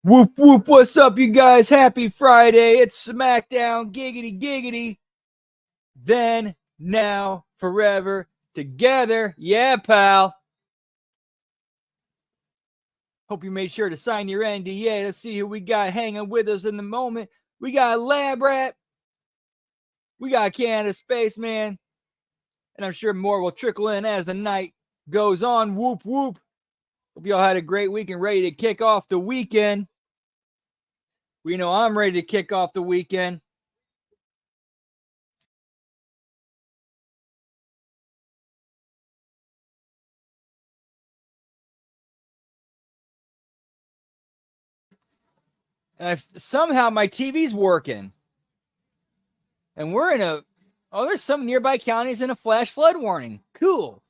Whoop whoop, what's up, you guys? Happy Friday. It's SmackDown. Giggity giggity. Then, now, forever, together. Yeah, pal. Hope you made sure to sign your NDA. Let's see who we got hanging with us in the moment. We got Lab Rat. We got Canada Spaceman. And I'm sure more will trickle in as the night goes on. Whoop whoop. Hope you all had a great week and ready to kick off the weekend. We know I'm ready to kick off the weekend. And somehow my TV's working. And we're in a, oh, there's some nearby counties in a flash flood warning. Cool.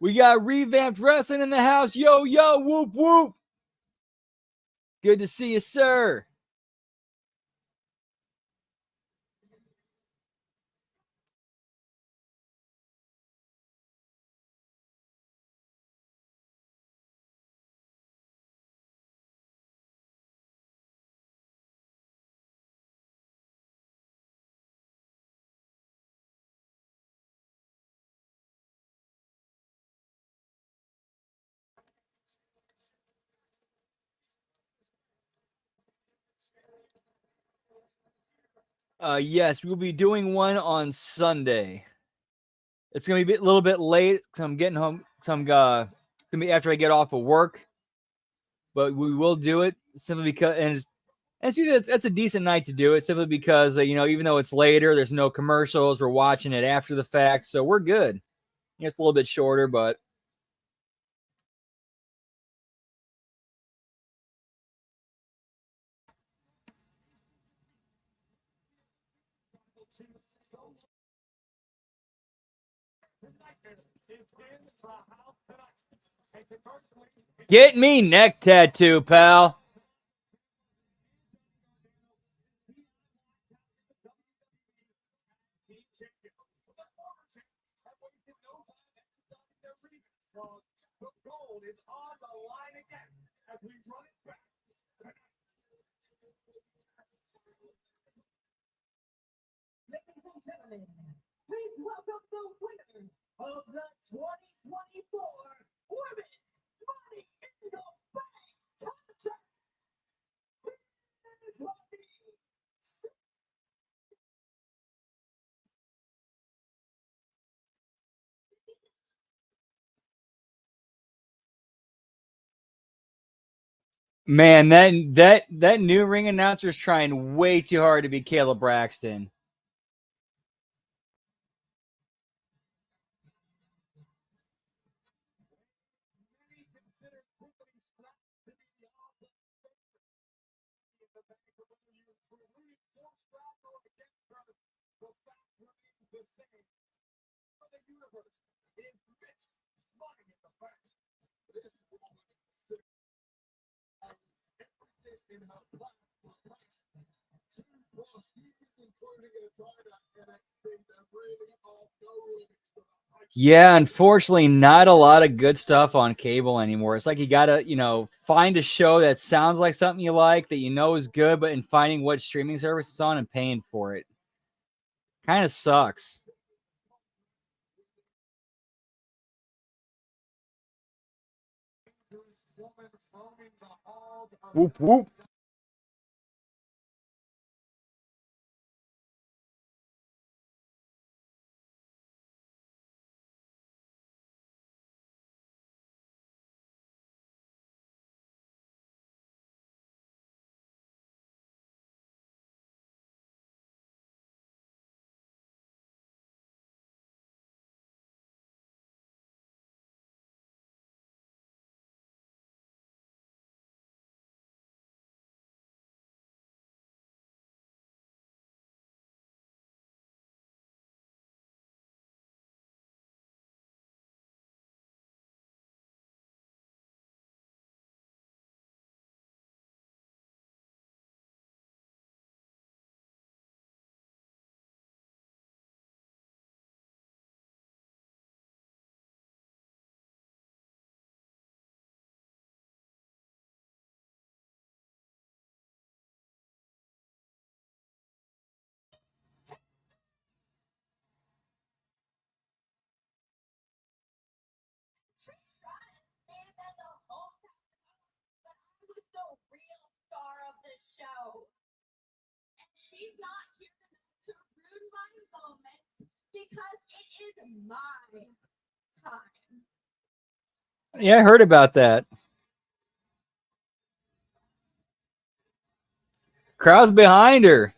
We got revamped wrestling in the house. Yo, yo, whoop, whoop. Good to see you, sir. Yes, we'll be doing one on Sunday. It's gonna be a little bit late because I'm getting home. It's gonna be after I get off of work, but we will do it simply because, and it's a decent night to do it simply because even though it's later, there's no commercials. We're watching it after the fact, so we're good. It's a little bit shorter, but get me neck tattoo, pal. Man, that new ring announcer is trying way too hard to be Caleb Braxton. Yeah, unfortunately, not a lot of good stuff on cable anymore. It's like you gotta, find a show that sounds like something you like, that you know is good, but in finding what streaming service it's on and paying for it. Kind of sucks. Whoop whoop. show. And she's not here to ruin my moment because it is my time. Yeah, I heard about that. Crowd's behind her.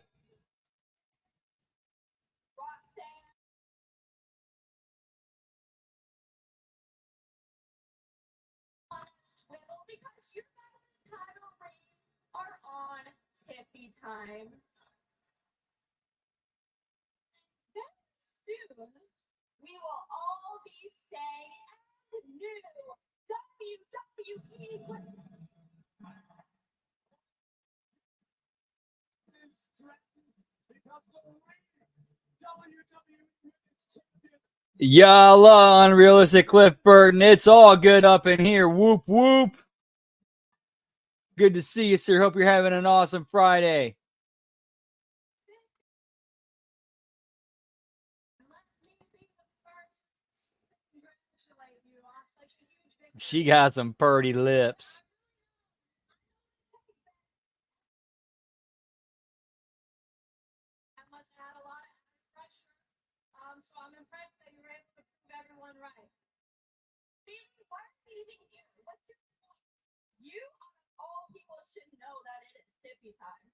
Because you guys' title reigns are on Tippy time. Very soon, we will all be saying as new WWE. Yalla, unrealistic Cliff Burton. It's all good up in here. Whoop, whoop. Good to see you, sir. Hope you're having an awesome Friday. She got some purty lips. That must have had a lot of pressure. So I'm impressed that you were able to prove everyone right. Bailey, why are you even here? What's your point? You, out of all people, should know that it is Tippy time.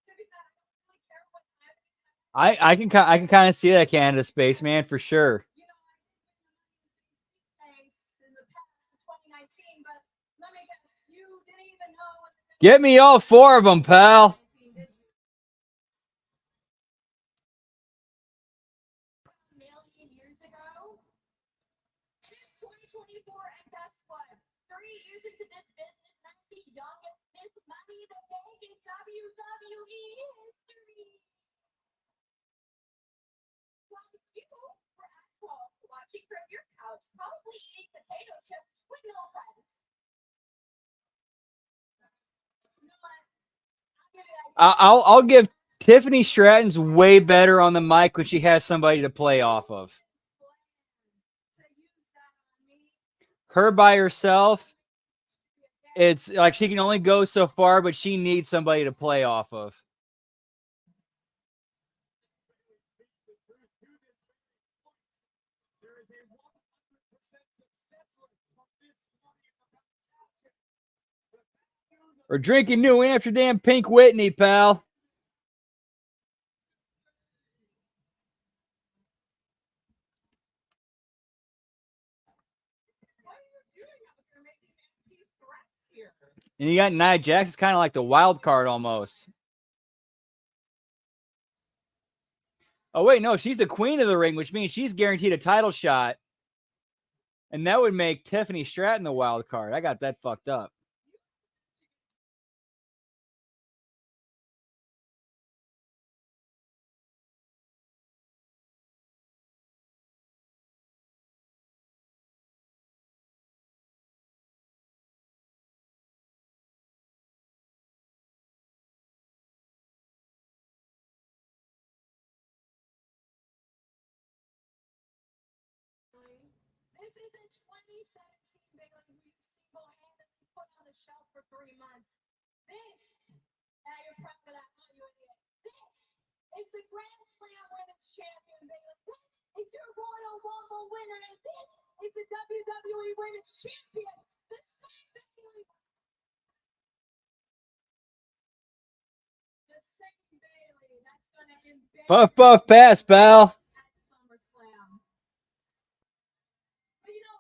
Tippy time, I don't really care what time it is. I can kind of see that Canada Spaceman for sure. You know, I did win the money in the past in 2019, but let me guess, you didn't even know what the Get me all four of them, pal. million years ago. It is 2024, and guess what? 3 years into this business, and I'm the youngest Miss Money the Bank in WWE history. While you were at home watching from your couch, probably eating potato chips with no friends. You know what? I'll give Tiffany Stratton's way better on the mic when she has somebody to play off of. Her by herself, it's like she can only go so far, but she needs somebody to play off of. We're drinking New Amsterdam Pink Whitney, pal. And you got Nia Jax, kind of like the wild card almost. Oh, wait, no, she's the queen of the ring, which means she's guaranteed a title shot. And that would make Tiffany Stratton the wild card. I got that fucked up. This isn't 2017, Bailey, who you single-handedly put on the shelf for 3 months. This, now you're proud of that, aren't you, idiot? This is the Grand Slam Women's Champion, Bailey. This is your Royal Rumble winner, and this is the WWE Women's Champion. The same Bailey. The same Bailey. That's gonna embarrass Puff, puff, pass, pal. at SummerSlam. But you know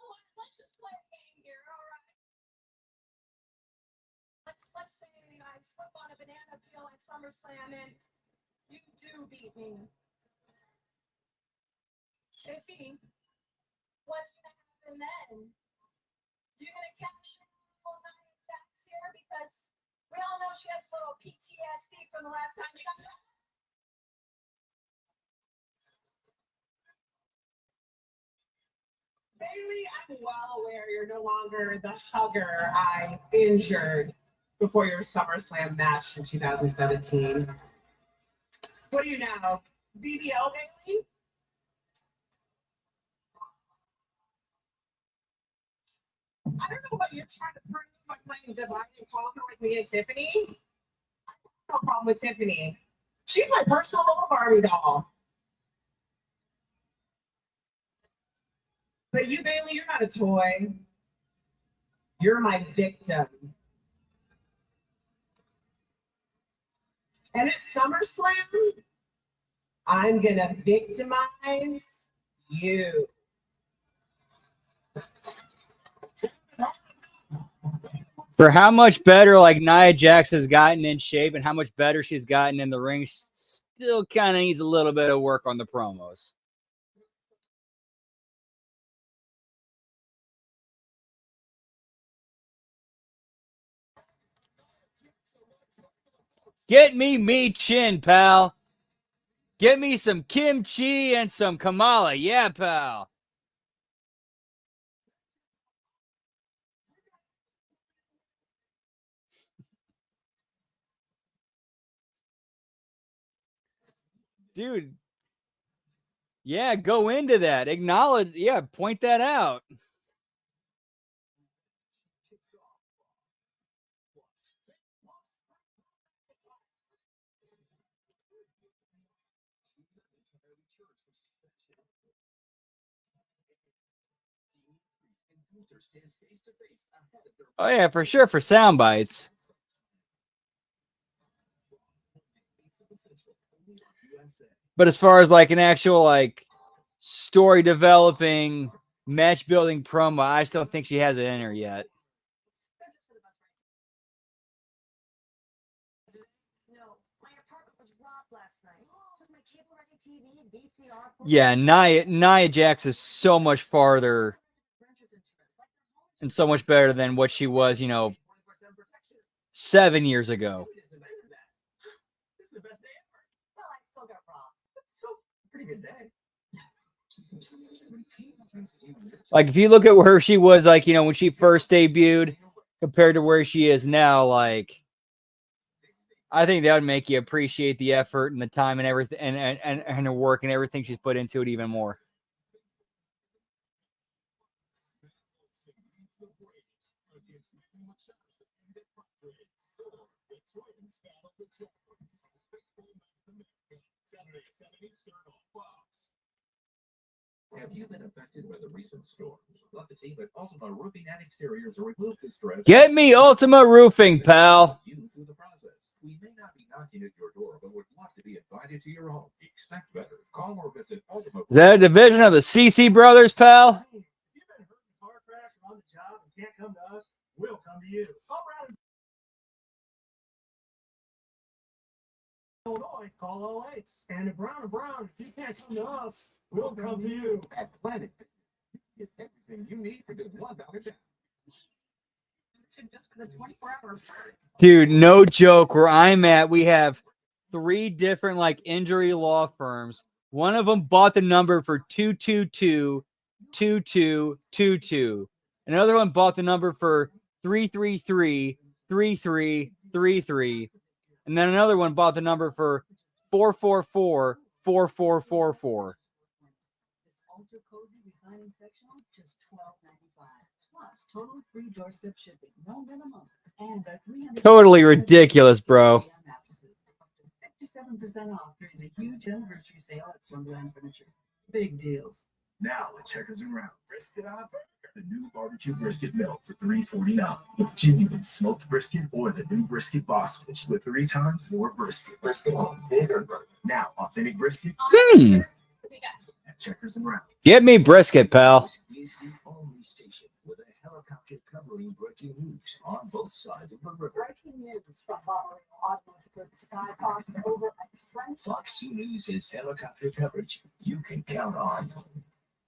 what? Let's just play a game here, all right? Let's say I slip on a banana peel at SummerSlam and you do beat me. Tiffy, what's gonna happen then? You're gonna capture Nia Jax here because we all know she has a little PTSD from the last time you got that. Bailey, I'm well aware you're no longer the hugger I injured before your SummerSlam match in 2017. What are you now? BBL, Bailey? I don't know what you're trying to prove by playing divide and conquer with me and Tiffany. I have no problem with Tiffany. She's my personal little Barbie doll. But you, Bailey, you're not a toy. You're my victim. And at SummerSlam, I'm gonna victimize you. For how much better like Nia Jax has gotten in shape and how much better she's gotten in the ring, she still kind of needs a little bit of work on the promos. Get me chin, pal. Get me some kimchi and some Kamala. Yeah, pal. Dude. Yeah, go into that. Acknowledge. Yeah, point that out. Oh, yeah, for sure. For sound bites. But as far as like an actual like story developing, match building promo, I still think she has it in her yet. Yeah, Nia Jax is so much farther and so much better than what she was, 7 years ago. Like if you look at where she was, like, when she first debuted compared to where she is now, like, I think that would make you appreciate the effort and the time and everything and her work and everything she's put into it even more. Have you been affected by the recent storms? Let the team at Ultima Roofing and Exteriors remove the stress. Get me Ultima Roofing, pal. You through the process. We may not be knocking at your door, but would love to be invited to your home. Expect better. Call or visit Ultima. Is that a division of the CC Brothers, pal? If you've been hurt in a car crash or on the job and can't come to us, we'll come to you. Call Brown Illinois, call 08. And if Brown, if you can't come to us, we'll come to you. At Planet, get everything you need for just $1 down. Just for the 24-hour. Dude, no joke. Where I'm at, we have 3 different like injury law firms. One of them bought the number for 222-2222. Another one bought the number for 333-3333. And then another one bought the number for 444-4444. This ultra cozy reclining sectional, just $12.95. Plus, total free doorstep shipping, no minimum. And our 300 Totally ridiculous, bro. mattresses, up to 57% off during the huge anniversary sale at Slumberland Furniture. Big deals. Now at Checkers and Round, brisket on burger. The new barbecue brisket melt for $3.49 with genuine smoked brisket, or the new brisket boss switch with 3 times more brisket. Brisket on bigger burger. Now authentic brisket at Checkers and Round. Get me brisket, pal. Is the only station with a helicopter covering breaking news on both sides of the river. Breaking news from Barbary Automotive Skybox over at French. Fox 2 News is helicopter coverage you can count on.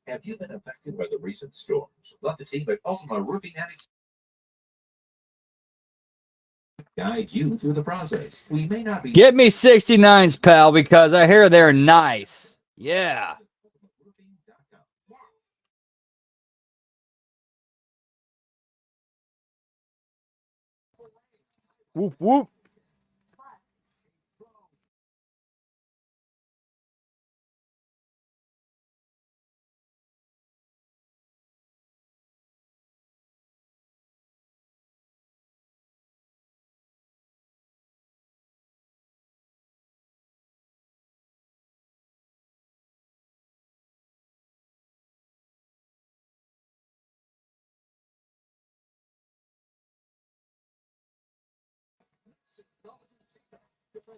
Have you been affected by the recent storms? Let the team at Ultima Roofing and guide you through the process. We may not be. Get me 69s, pal, because I hear they're nice. Yeah. Whoop, whoop.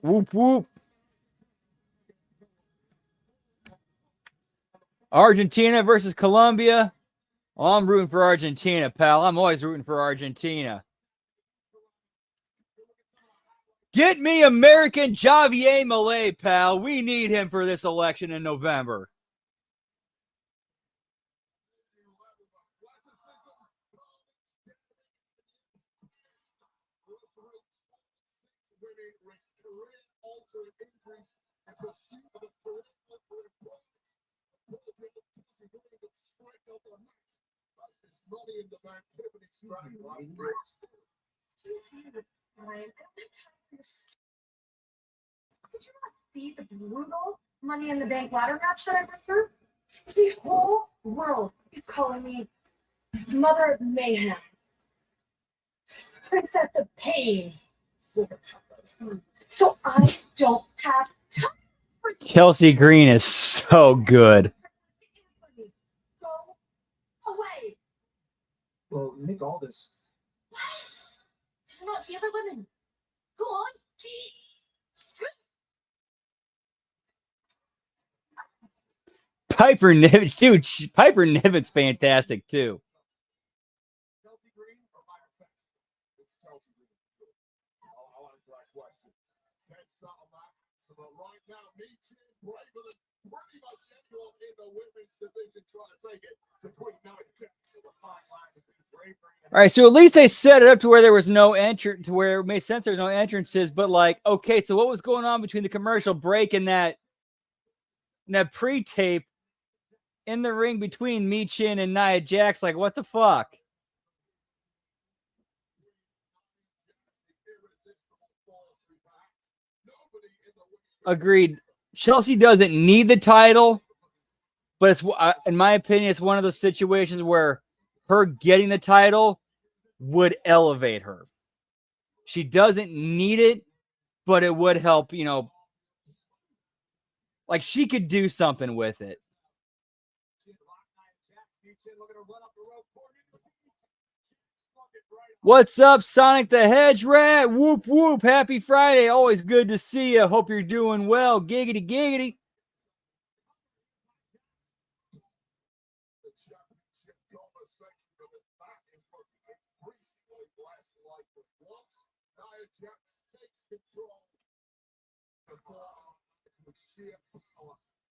Whoop whoop. Argentina versus Colombia. Well, I'm rooting for Argentina, pal. I'm always rooting for Argentina. Get me American Javier Milei, pal. We need him for this election in November. Excuse me, Brian. I don't have time for this. Did you not see the brutal Money in the Bank ladder match that I went through? The whole world is calling me Mother of Mayhem, Princess of Pain. So I don't have time for you. Chelsea Green is so good. Go away. Well, Nick Aldis. There's not the other women. Go on. Piper Niven, dude. Piper Niven's fantastic too. Chelsea Green or Byron Saxton? It's Chelsea Green. I'll answer that question. Ted Sutton, but right now, me too, braver than pretty much anyone in the women's division trying to take it to Queen Nia Jax. The fine line between bravery and All right, so at least they set it up to where there was no entrance, to where it made sense there's no entrances. But like, okay, so what was going on between the commercial break and that pre-tape in the ring between Michin and Nia Jax? Like, what the fuck? Agreed. Chelsea doesn't need the title, but it's, in my opinion, it's one of those situations where her getting the title would elevate her. She doesn't need it, but it would help, you know, like she could do something with it. What's up, Sonic the Hedge Rat? Whoop, whoop. Happy Friday. Always good to see you. Hope you're doing well. Giggity, giggity.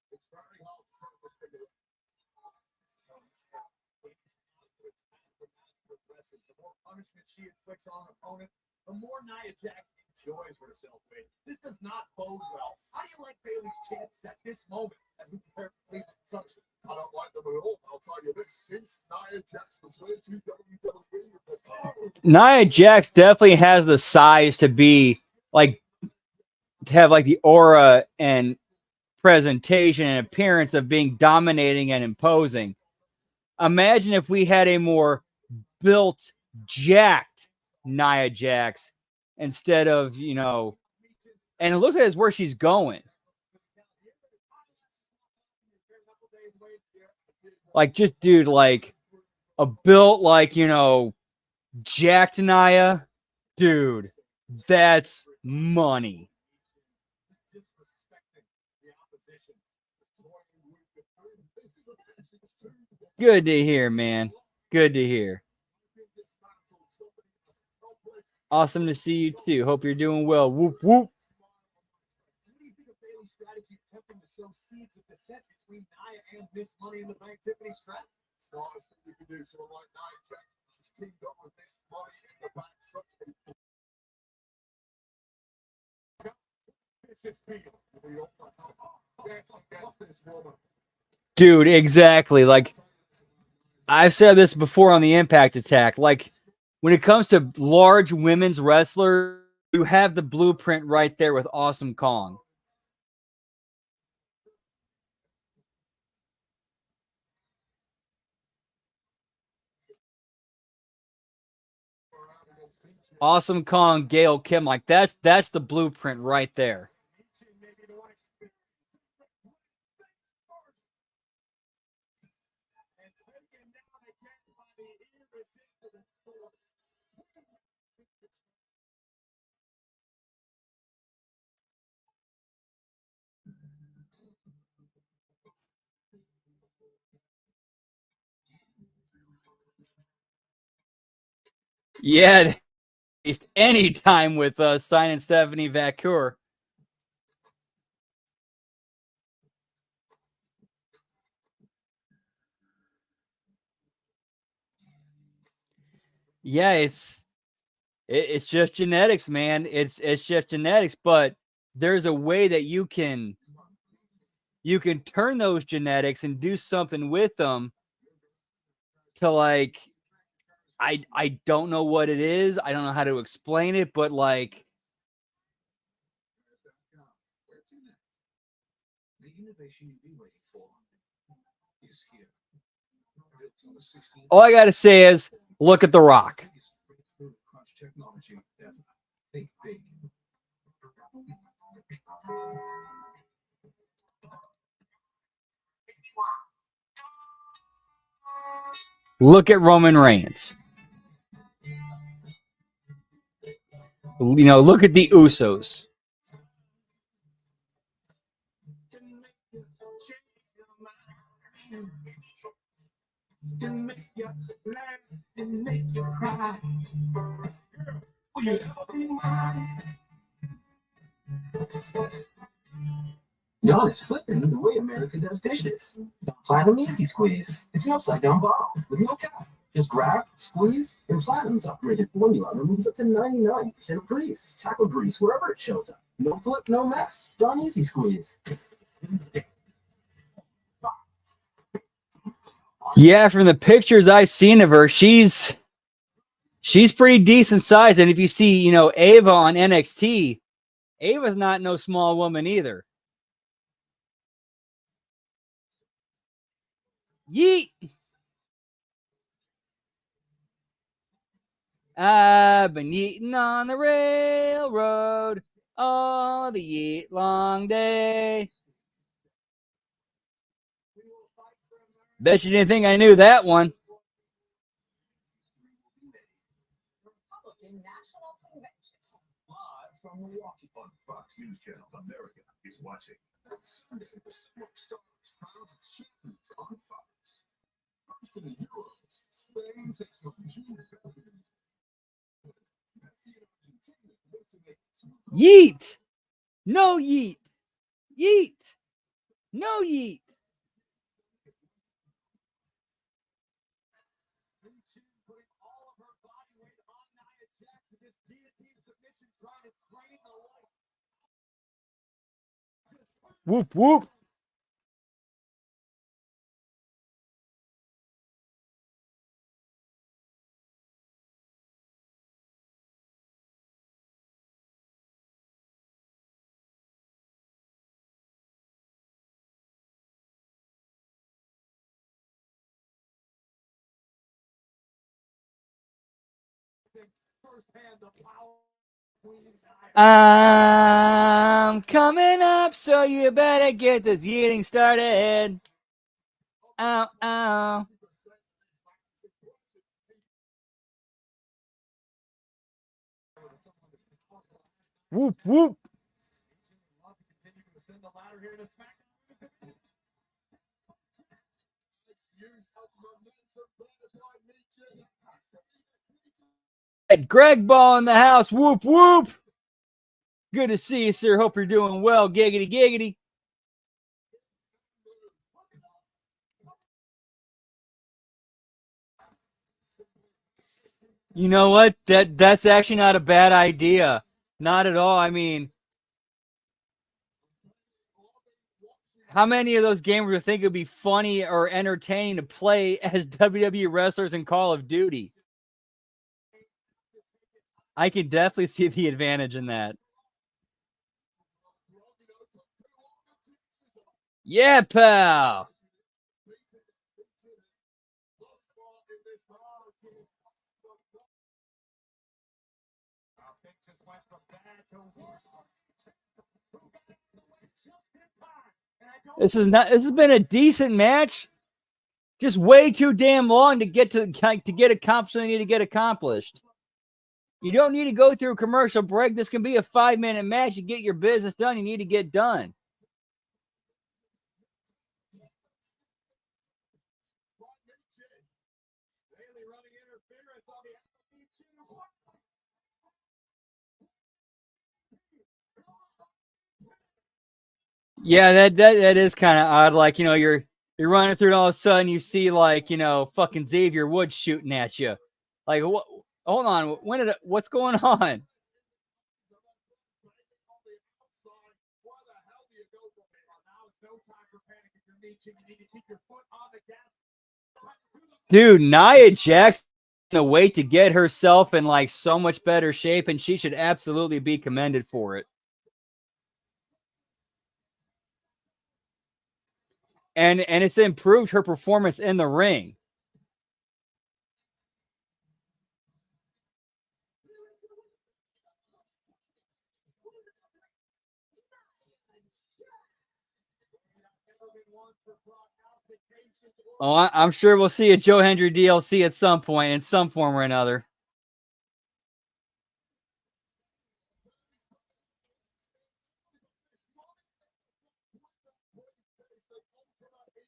It's very hard to turn this thing around. The more punishment she inflicts on an opponent, the more Nia Jax enjoys herself. This does not bode well. How do you like Bayley's chances at this moment as we prepare for Cleveland SummerSlam? I don't like them at all. I'll tell you this: since Nia Jax returned to WWE, Nia Jax definitely has the size to be like, to have like the aura and presentation and appearance of being dominating and imposing. Imagine if we had a more built, jacked Nia Jax instead of, you know, and it looks like it's where she's going. Like, just, dude, like a built, like, you know, jacked Nia, dude, that's money. Good to hear, man. Good to hear. Awesome to see you too. Hope you're doing well. Whoop, whoop. What do you think of Bayley's strategy attempting to sow seeds of dissent between Nia and Miss Money in the Bank, Tiffany Stratton? Smartest thing you can do. Someone like Nia Jax, she's teamed up with Miss Money in the Bank. Dude, exactly. Like, I've said this before on the Impact Attack. Like, when it comes to large women's wrestlers, you have the blueprint right there with Awesome Kong. Awesome Kong, Gail Kim, like that's the blueprint right there. Yeah, waste any time with signing Stephanie Vacour. Yeah, it's just genetics, man. It's just genetics, but there's a way that you can turn those genetics and do something with them to like I don't know what it is. I don't know how to explain it, but like The innovation you've been waiting for is here. Built on the 16th all I gotta say is look at The Rock. biggest breakthrough in crunch technology ever. Think big. Look at Roman Reigns. You know, look at the Usos. Can make you laugh and make you cry. Will you ever be mine? Y'all is flipping the way America does dishes. Platinum Easy Squeeze. It's an upside down bottle with no cap. Just grab, squeeze, and Platinum's upgraded formula removes up to 99% of grease, tackle grease wherever it shows up. No flip, no mess. Done Easy Squeeze. Yeah, from the pictures I've seen of her, she's pretty decent size. And if you see, you know, Ava on NXT, Ava's not no small woman either. Yeet. I've been yeeting on the railroad all the yeet long day. Bet you didn't think I knew that one. Republican National Convention. Live from Milwaukee on Fox News Channel. America is watching. Sunday, the Smack Stars crowns its champions on Fox. First in the Euros, Spain takes on Argentina. Yeet. No yeet. Yeet. No yeet. Whoop, whoop. I'm coming up, so you better get this yeeting started. Ow, ow. Whoop, whoop. Greg Ball in the house. Whoop, whoop. Good to see you, sir. Hope you're doing well. Giggity, giggity. You know what? That's actually not a bad idea. Not at all. I mean, how many of those gamers would think it would be funny or entertaining to play as WWE wrestlers in Call of Duty? I can definitely see the advantage in that. Yeah, pal. This has been a decent match. Just way too damn long to get accomplished what you need to get accomplished. You don't need to go through a commercial break. This can be a 5-minute match. You get your business done. You need to get done. Yeah, that is kind of odd. Like, you're running through and all of a sudden you see like, fucking Xavier Woods shooting at you. Like, what? Hold on. What's going on? Dude, Nia Jax a way to get herself in like so much better shape, and she should absolutely be commended for it. And it's improved her performance in the ring. Oh, I'm sure we'll see a Joe Hendry DLC at some point in some form or another.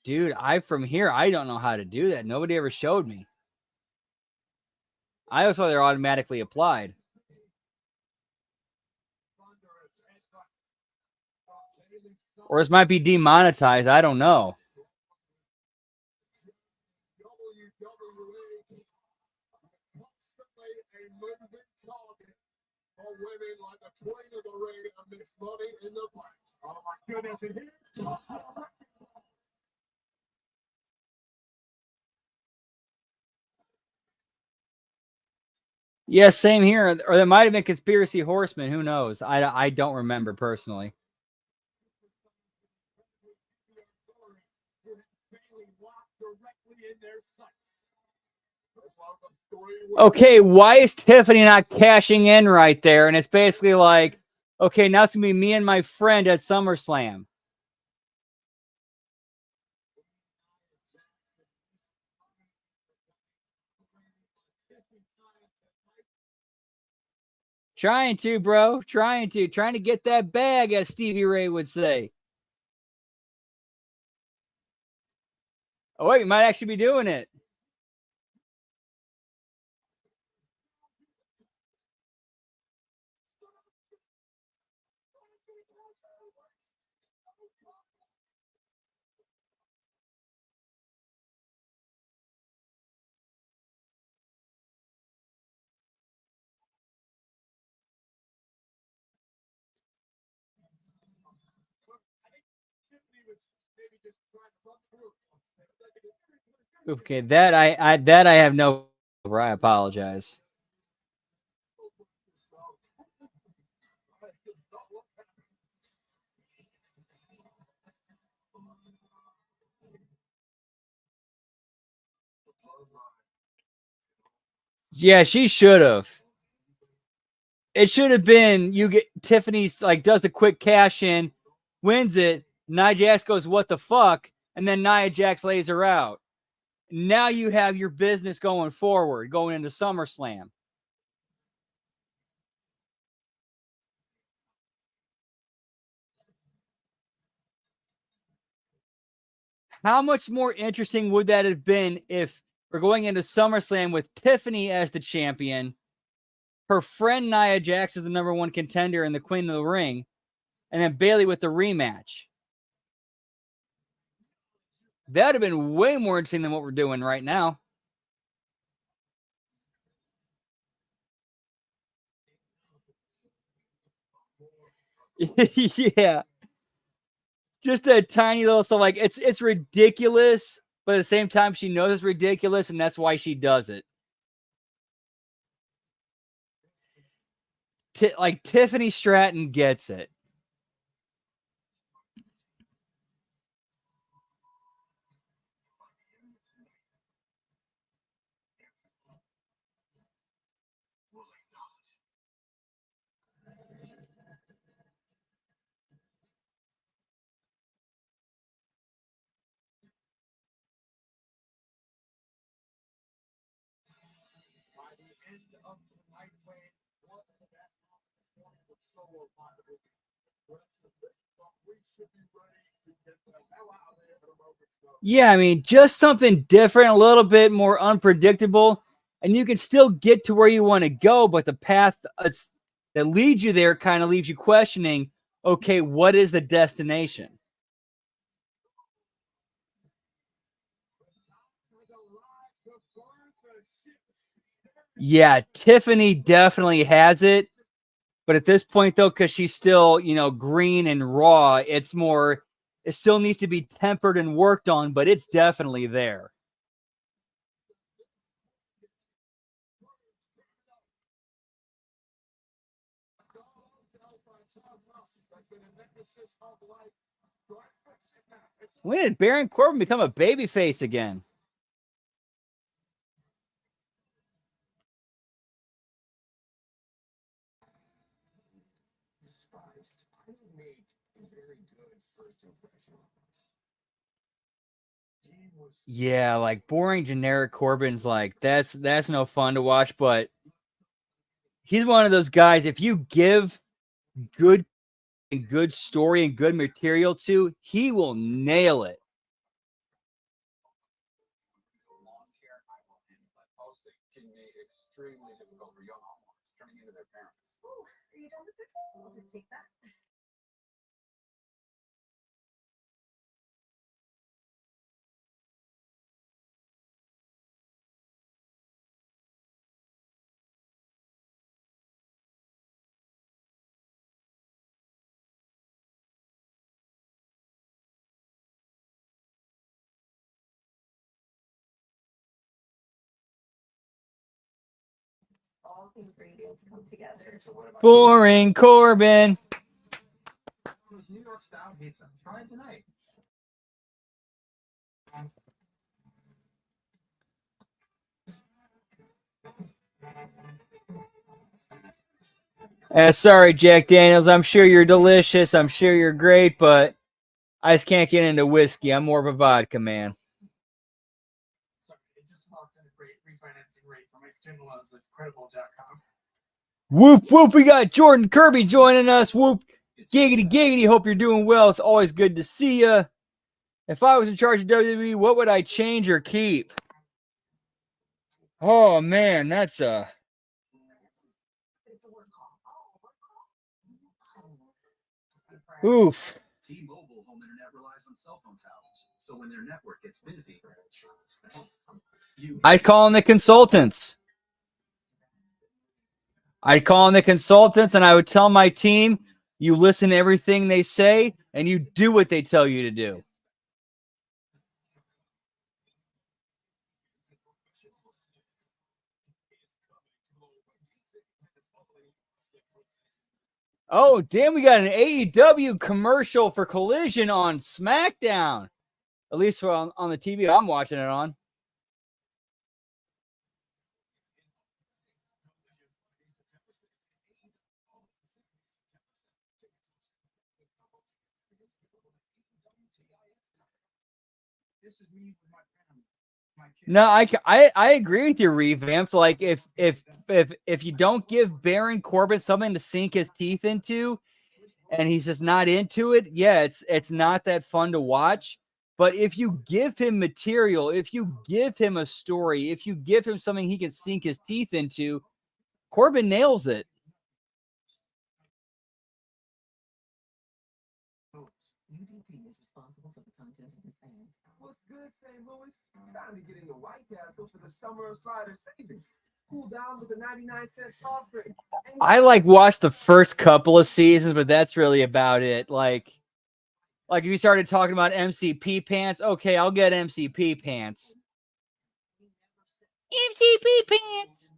Dude, from here, I don't know how to do that. Nobody ever showed me. I always thought they're automatically applied. Or this might be demonetized. I don't know. Yeah, same here. Or there might have been Conspiracy Horsemen. Who knows? I don't remember personally. Okay, why is Tiffany not cashing in right there? And it's basically like, okay, now it's going to be me and my friend at SummerSlam. Trying to, bro. Trying to get that bag, as Stevie Ray would say. Oh, wait, you might actually be doing it. Okay, that I have no. I apologize. Yeah, she should have. It should have been you get Tiffany's like does the quick cash in, wins it. Nia Jax goes, "What the fuck?" And then Nia Jax lays her out. Now you have your business going forward, going into SummerSlam. How much more interesting would that have been if we're going into SummerSlam with Tiffany as the champion, her friend Nia Jax is the number one contender and the queen of the ring, and then Bayley with the rematch? That would have been way more interesting than what we're doing right now. Yeah. Just a tiny little, so like it's ridiculous, but at the same time, she knows it's ridiculous, and that's why she does it. Like Tiffany Stratton gets it. Yeah, I mean, just something different, a little bit more unpredictable, and you can still get to where you want to go, but the path that leads you there kind of leaves you questioning, okay, what is the destination? Yeah, Tiffany definitely has it. But at this point, though, because she's still, you know, green and raw, it's more, it still needs to be tempered and worked on, but it's definitely there. When did Baron Corbin become a babyface again? Yeah, like boring generic Corbin's like that's no fun to watch, but he's one of those guys, if you give good story and good material to, he will nail it. Extremely difficult for young homeowners turning into their parents. Are you done with this? I'll just take that. All the ingredients come together. Boring Corbin. Those New York style pizza. Try it tonight. Sorry, Jack Daniels. I'm sure you're delicious. I'm sure you're great, but I just can't get into whiskey. I'm more of a vodka man. Sorry, it just locked in a great refinancing rate for my student loans with Credible.com. Whoop, whoop. We got Jordan Kirby joining us. Whoop. Giggity, giggity. Hope you're doing well. It's always good to see you. If I was in charge of WWE, what would I change or keep? Oh, man, that's a... Oof. T-Mobile home internet relies on cell phone towers, so when their network gets busy, I'd call in the consultants. I'd call in the consultants and I would tell my team, you listen to everything they say and you do what they tell you to do. Oh, damn, we got an AEW commercial for Collision on SmackDown. At least on the TV I'm watching it on. No, I agree with you, Revamped. Like if you don't give Baron Corbin something to sink his teeth into, and he's just not into it, yeah, it's not that fun to watch. But if you give him material, if you give him a story, if you give him something he can sink his teeth into, Corbin nails it. UDP is responsible for the content of this ad. What's good, St. Louis? Time to get into White Castle for the summer of slider savings. Cool down with a 99-cent soft drink. I like watched the first couple of seasons, but that's really about it. Like if you started talking about MCP pants, okay, I'll get MCP pants. MCP pants.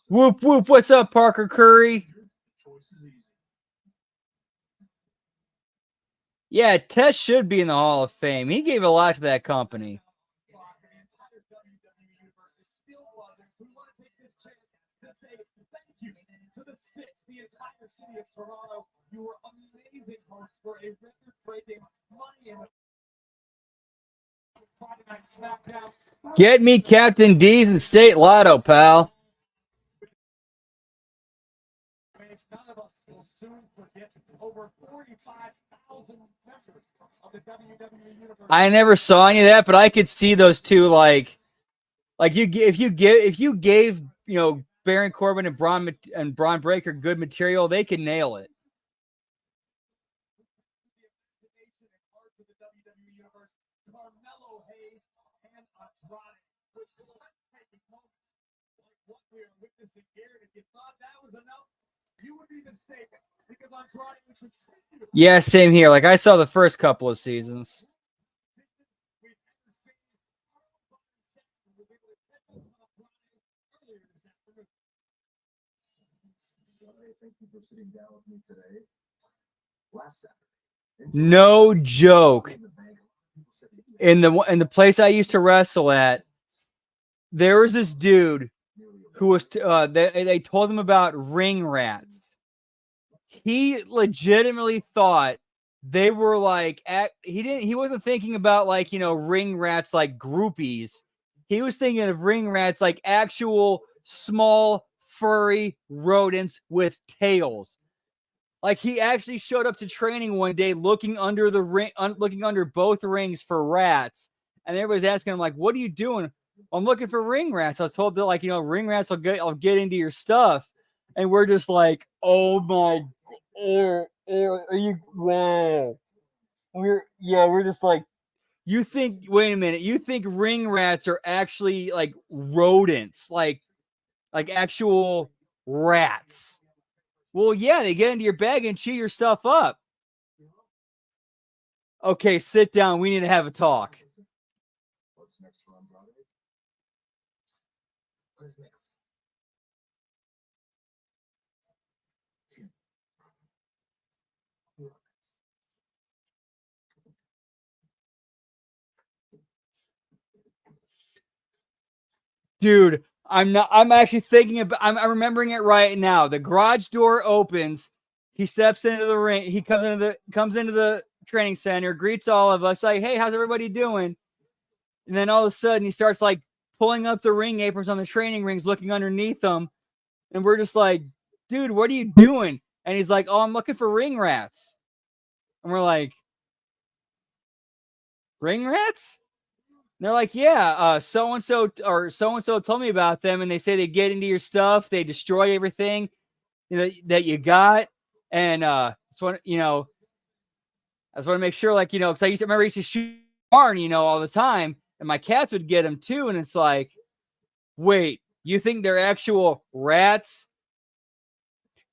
Whoop, whoop. What's up, Parker Curry? Yeah, Tess should be in the Hall of Fame. He gave a lot to that company. Get me Captain D's and State Lotto, pal. None of us will soon forget over 45,000 members of the WWE Universe. I never saw any of that, but I could see those two like if you gave Baron Corbin and Braun Breaker good material, they could nail it. Carmelo Hayes and Andrade. this again. If you thought that was enough, you would be mistaken. Because I'm trying to continue. Yeah, same here. Like I saw the first couple of seasons. We've never seen earlier this afternoon. Sorry, thank you for sitting down with me today. Last Saturday. No joke. In the place I used to wrestle at, there was this dude who was they told him about ring rats. He legitimately thought they were like he wasn't thinking about like, you know, ring rats like groupies. He was thinking of ring rats like actual small furry rodents with tails. Like he actually showed up to training one day looking under the ring, looking under both rings for rats, and everybody's asking him like, "What are you doing?" I'm looking for ring rats. I was told that, like, you know, ring rats will get into your stuff, and we're just like, "Oh my, are you? Wow." We're just like, you think? Wait a minute, you think ring rats are actually like rodents, like actual rats? Well, yeah, they get into your bag and chew your stuff up. Okay, sit down. We need to have a talk. What's next for Andrade? What is next? Dude, I'm actually thinking about, I'm remembering it right now. The garage door opens. He steps into the ring. He comes into the training center, greets all of us, like, "Hey, how's everybody doing?" And then all of a sudden he starts like pulling up the ring aprons on the training rings, looking underneath them. And we're just like, "Dude, what are you doing?" And he's like, "Oh, I'm looking for ring rats." And we're like, "Ring rats?" And they're like, "Yeah, so and so told me about them, and they say they get into your stuff, they destroy everything, you know, that you got, and just want, you know, I just want to make sure, like, you know, because I used to shoot barn, you know, all the time, and my cats would get them too, and it's like, wait, you think they're actual rats?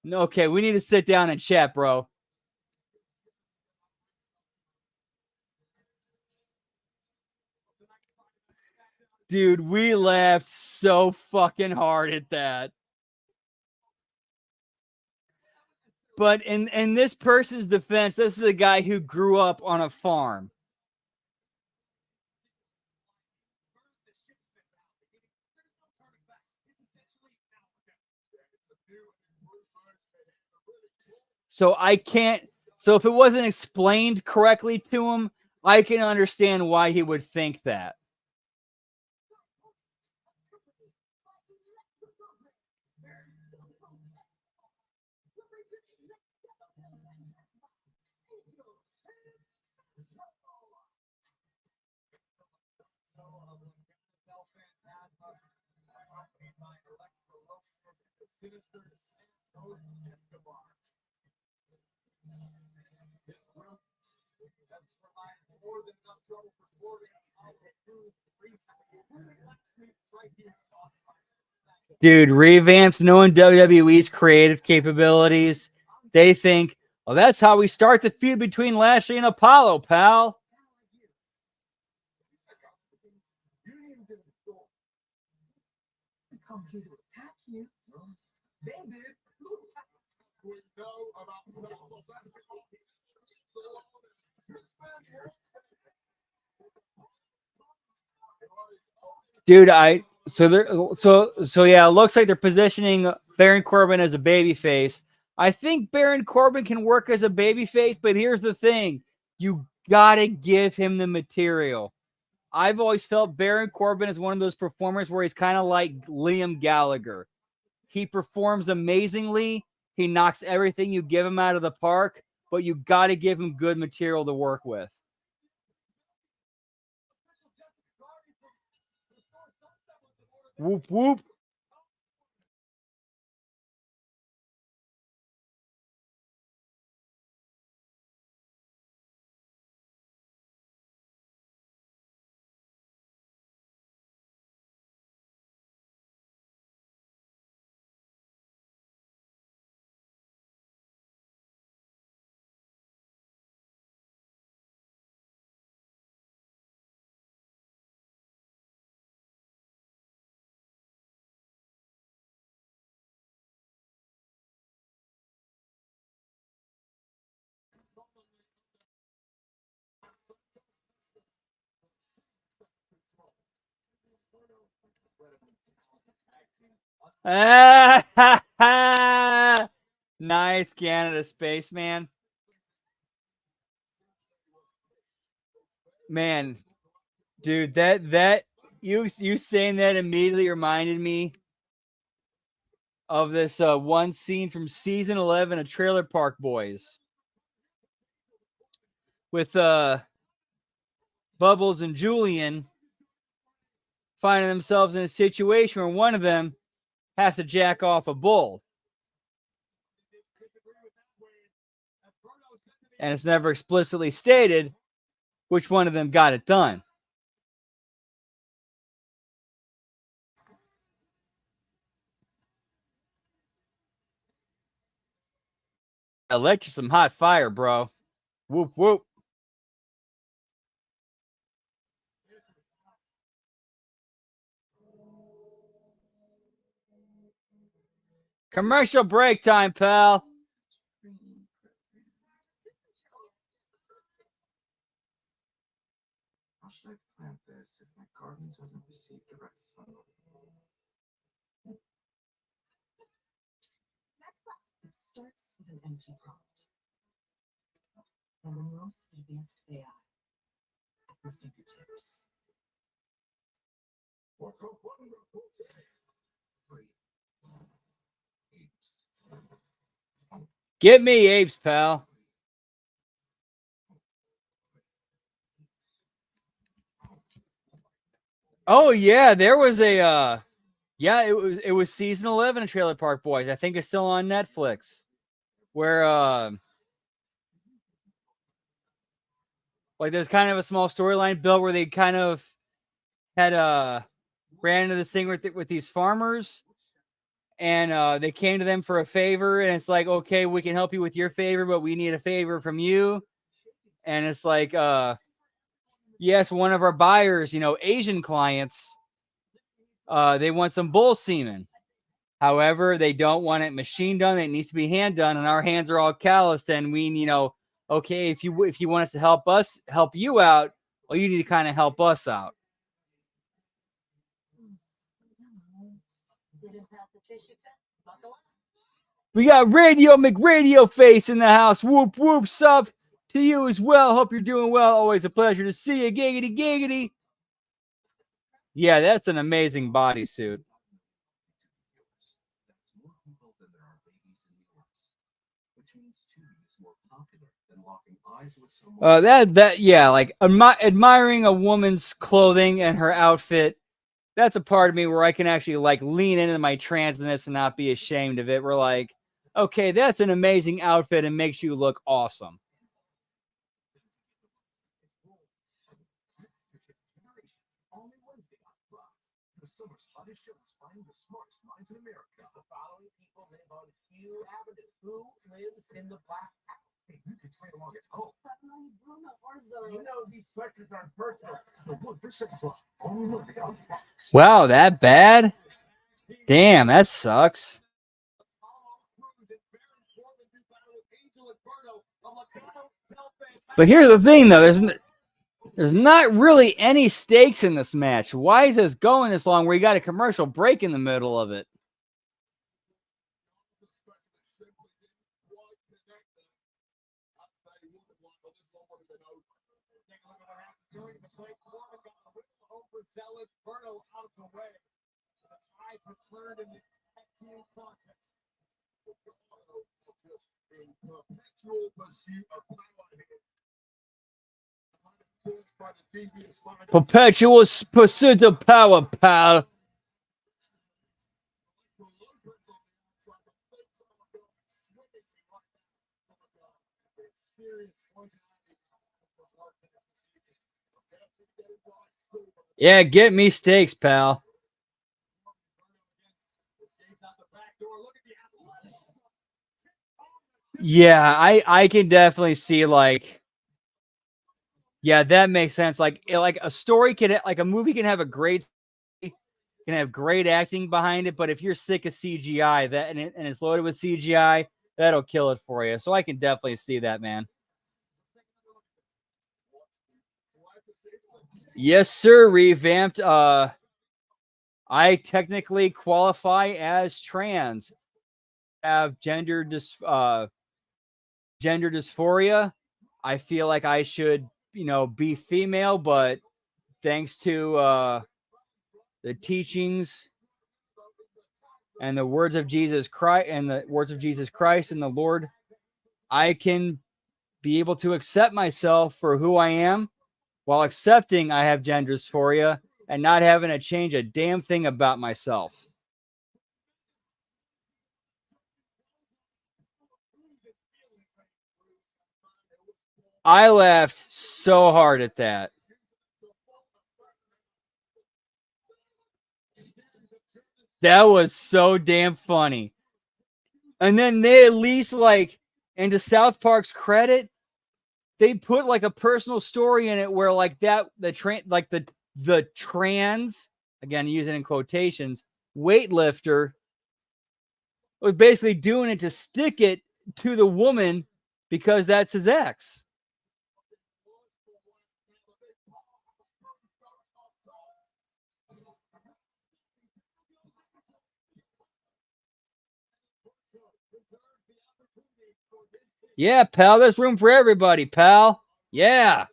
No, okay, we need to sit down and chat, bro." Dude, we laughed so fucking hard at that. But in this person's defense, this is a guy who grew up on a farm. So I can't. So if it wasn't explained correctly to him, I can understand why he would think that. Dude, revamps knowing WWE's creative capabilities. They think, "Oh, that's how we start the feud between Lashley and Apollo, pal." Come here to attack you. They did. We know about basketball. Dude, so yeah, it looks like they're positioning Baron Corbin as a babyface. I think Baron Corbin can work as a babyface, but here's the thing: you gotta give him the material. I've always felt Baron Corbin is one of those performers where he's kind of like Liam Gallagher. He performs amazingly. He knocks everything you give him out of the park, but you got to give him good material to work with. Whoop, whoop. Nice, Canada Spaceman. Man, dude, that you saying that immediately reminded me of this one scene from season 11 of Trailer Park Boys with Bubbles and Julian finding themselves in a situation where one of them has to jack off a bull. And it's never explicitly stated which one of them got it done. I let you some hot fire, bro. Whoop, whoop. Commercial break time, pal. How should I plant this if my garden doesn't receive direct sunlight? It starts with an empty prompt and the most advanced AI at your fingertips. Get me apes, pal. Oh yeah, there was a yeah, it was season 11 of Trailer Park Boys. I think it's still on Netflix. Where like there's kind of a small storyline built where they kind of had ran into this thing with these farmers, and they came to them for a favor, and it's like, okay, we can help you with your favor, but we need a favor from you. And it's like, yes, one of our buyers, Asian clients, they want some bull semen. However, they don't want it machine done. It needs to be hand done, and our hands are all calloused. And we, okay, if you want us to help you out, well, you need to kind of help us out. We got Radio McRadio Face in the house. Whoop whoop, sup to you as well. Hope you're doing well. Always a pleasure to see you. Giggity giggity. Yeah, that's an amazing bodysuit. Yeah, like admiring a woman's clothing and her outfit. That's a part of me where I can actually like lean into my transness and not be ashamed of it. We're like, okay, that's an amazing outfit and makes you look awesome. The summer's hottest shows find the smartest minds in America. The following people live on Hugh Avenue. Who lives in the Black House? Hey, you can play along at home. You know these questions aren't personal. So look, this is only look at facts. Wow, that bad? Damn, that sucks. But here's the thing, though. There's not really any stakes in this match. Why is this going this long where you got a commercial break in the middle of it? Perpetual pursuit of power, pal. Yeah, get me steaks, pal. Yeah, I can definitely see like, yeah, that makes sense. Like a story can, like a movie can have great acting behind it, but if you're sick of CGI and it's loaded with CGI, that'll kill it for you. So I can definitely see that, man. Yes, sir. Revamped. I technically qualify as trans. Have gender dysphoria. I feel like I should, be female, but thanks to the teachings and the words of Jesus Christ and the Lord, I can be able to accept myself for who I am while accepting I have gender dysphoria and not having to change a damn thing about myself. I laughed so hard at that. That was so damn funny. And then they at least, like, and to South Park's credit, they put like a personal story in it where like the trans, again using in quotations, weightlifter was basically doing it to stick it to the woman because that's his ex. Yeah, pal, there's room for everybody, pal. Yeah.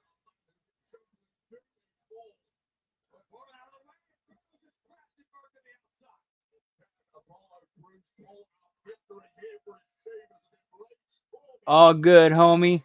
All good, homie.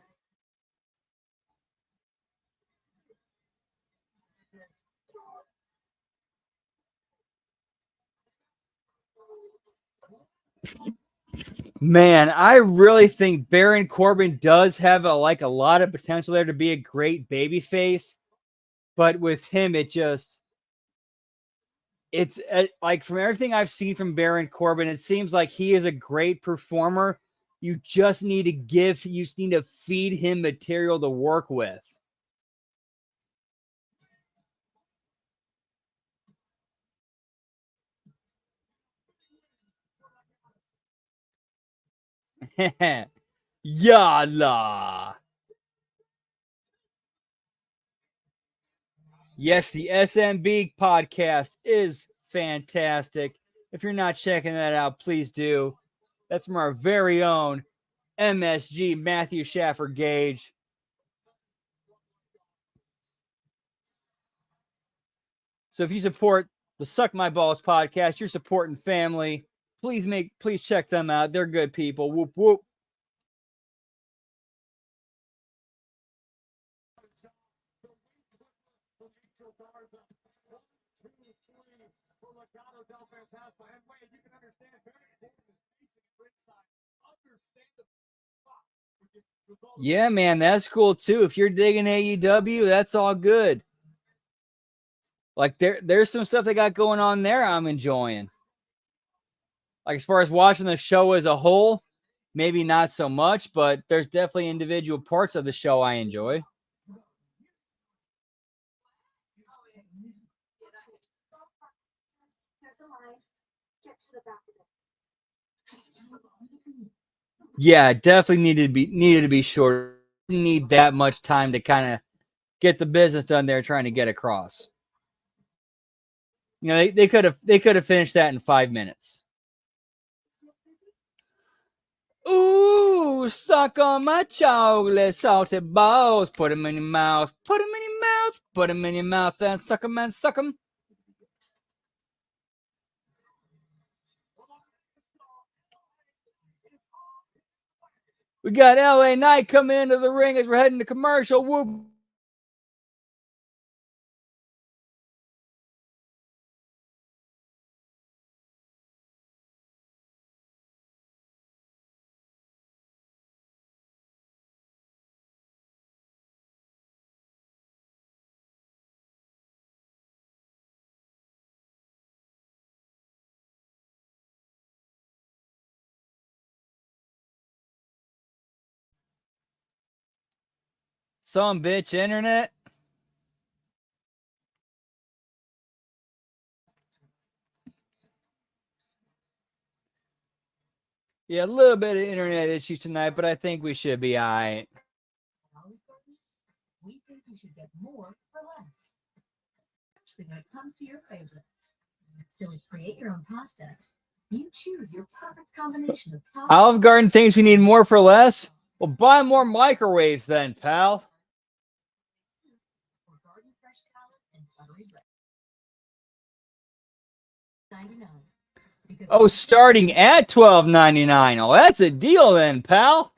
Man, I really think Baron Corbin does have a lot of potential there to be a great baby face, but with him, it's like from everything I've seen from Baron Corbin, it seems like he is a great performer. You just need to feed him material to work with. Yalla. Yes, the SMB podcast is fantastic. If you're not checking that out, please do. That's from our very own MSG Matthew Schaffer Gage. So if you support the Suck My Balls podcast, you're supporting family. Please check them out. They're good people. Whoop whoop. Yeah, man, that's cool too. If you're digging AEW, that's all good. Like there's some stuff they got going on there I'm enjoying. Like as far as watching the show as a whole, maybe not so much, but there's definitely individual parts of the show I enjoy. Yeah, definitely needed to be short. Didn't need that much time to kind of get the business done they're trying to get across. They could have finished that in 5 minutes. Ooh, suck on my chocolate salted balls. Put them in your mouth. Put them in your mouth. Put them in your mouth and suck them and suck them. We got LA Knight coming into the ring as we're heading to commercial. Whoop. Some bitch internet. Yeah, a little bit of internet issues tonight, but I think we should be all right. We think you should get more for less, especially when it comes to your favorites. So with create your own pasta, you choose your perfect combination of pasta. Olive Garden thinks we need more for less. Well, buy more microwaves then, pal. Or garden fresh salad and buttery bread. $99. Because Oh, starting at $12.99. Oh, that's a deal then, pal.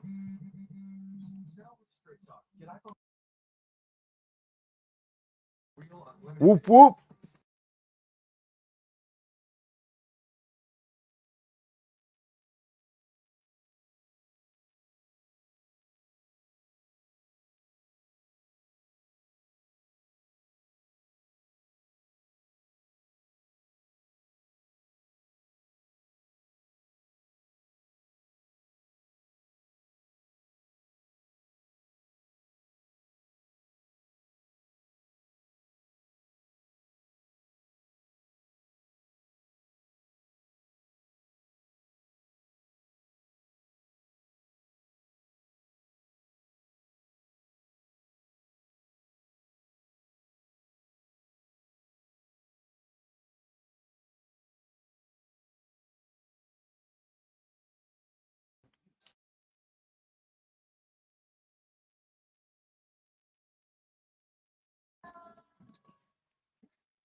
Whoop whoop.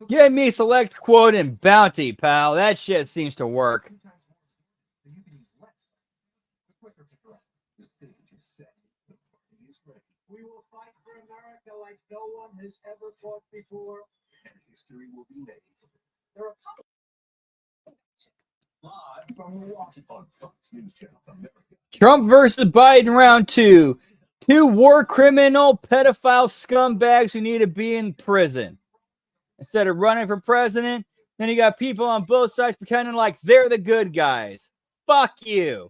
Give me select quote and bounty, pal. That shit seems to work. We will fight for America like no one has ever fought before, and history will be made. The Republican live from Milwaukee on Fox News Channel America. Trump versus Biden round 2. 2 war criminal pedophile scumbags who need to be in prison. Instead of running for president, then you got people on both sides pretending like they're the good guys. Fuck you.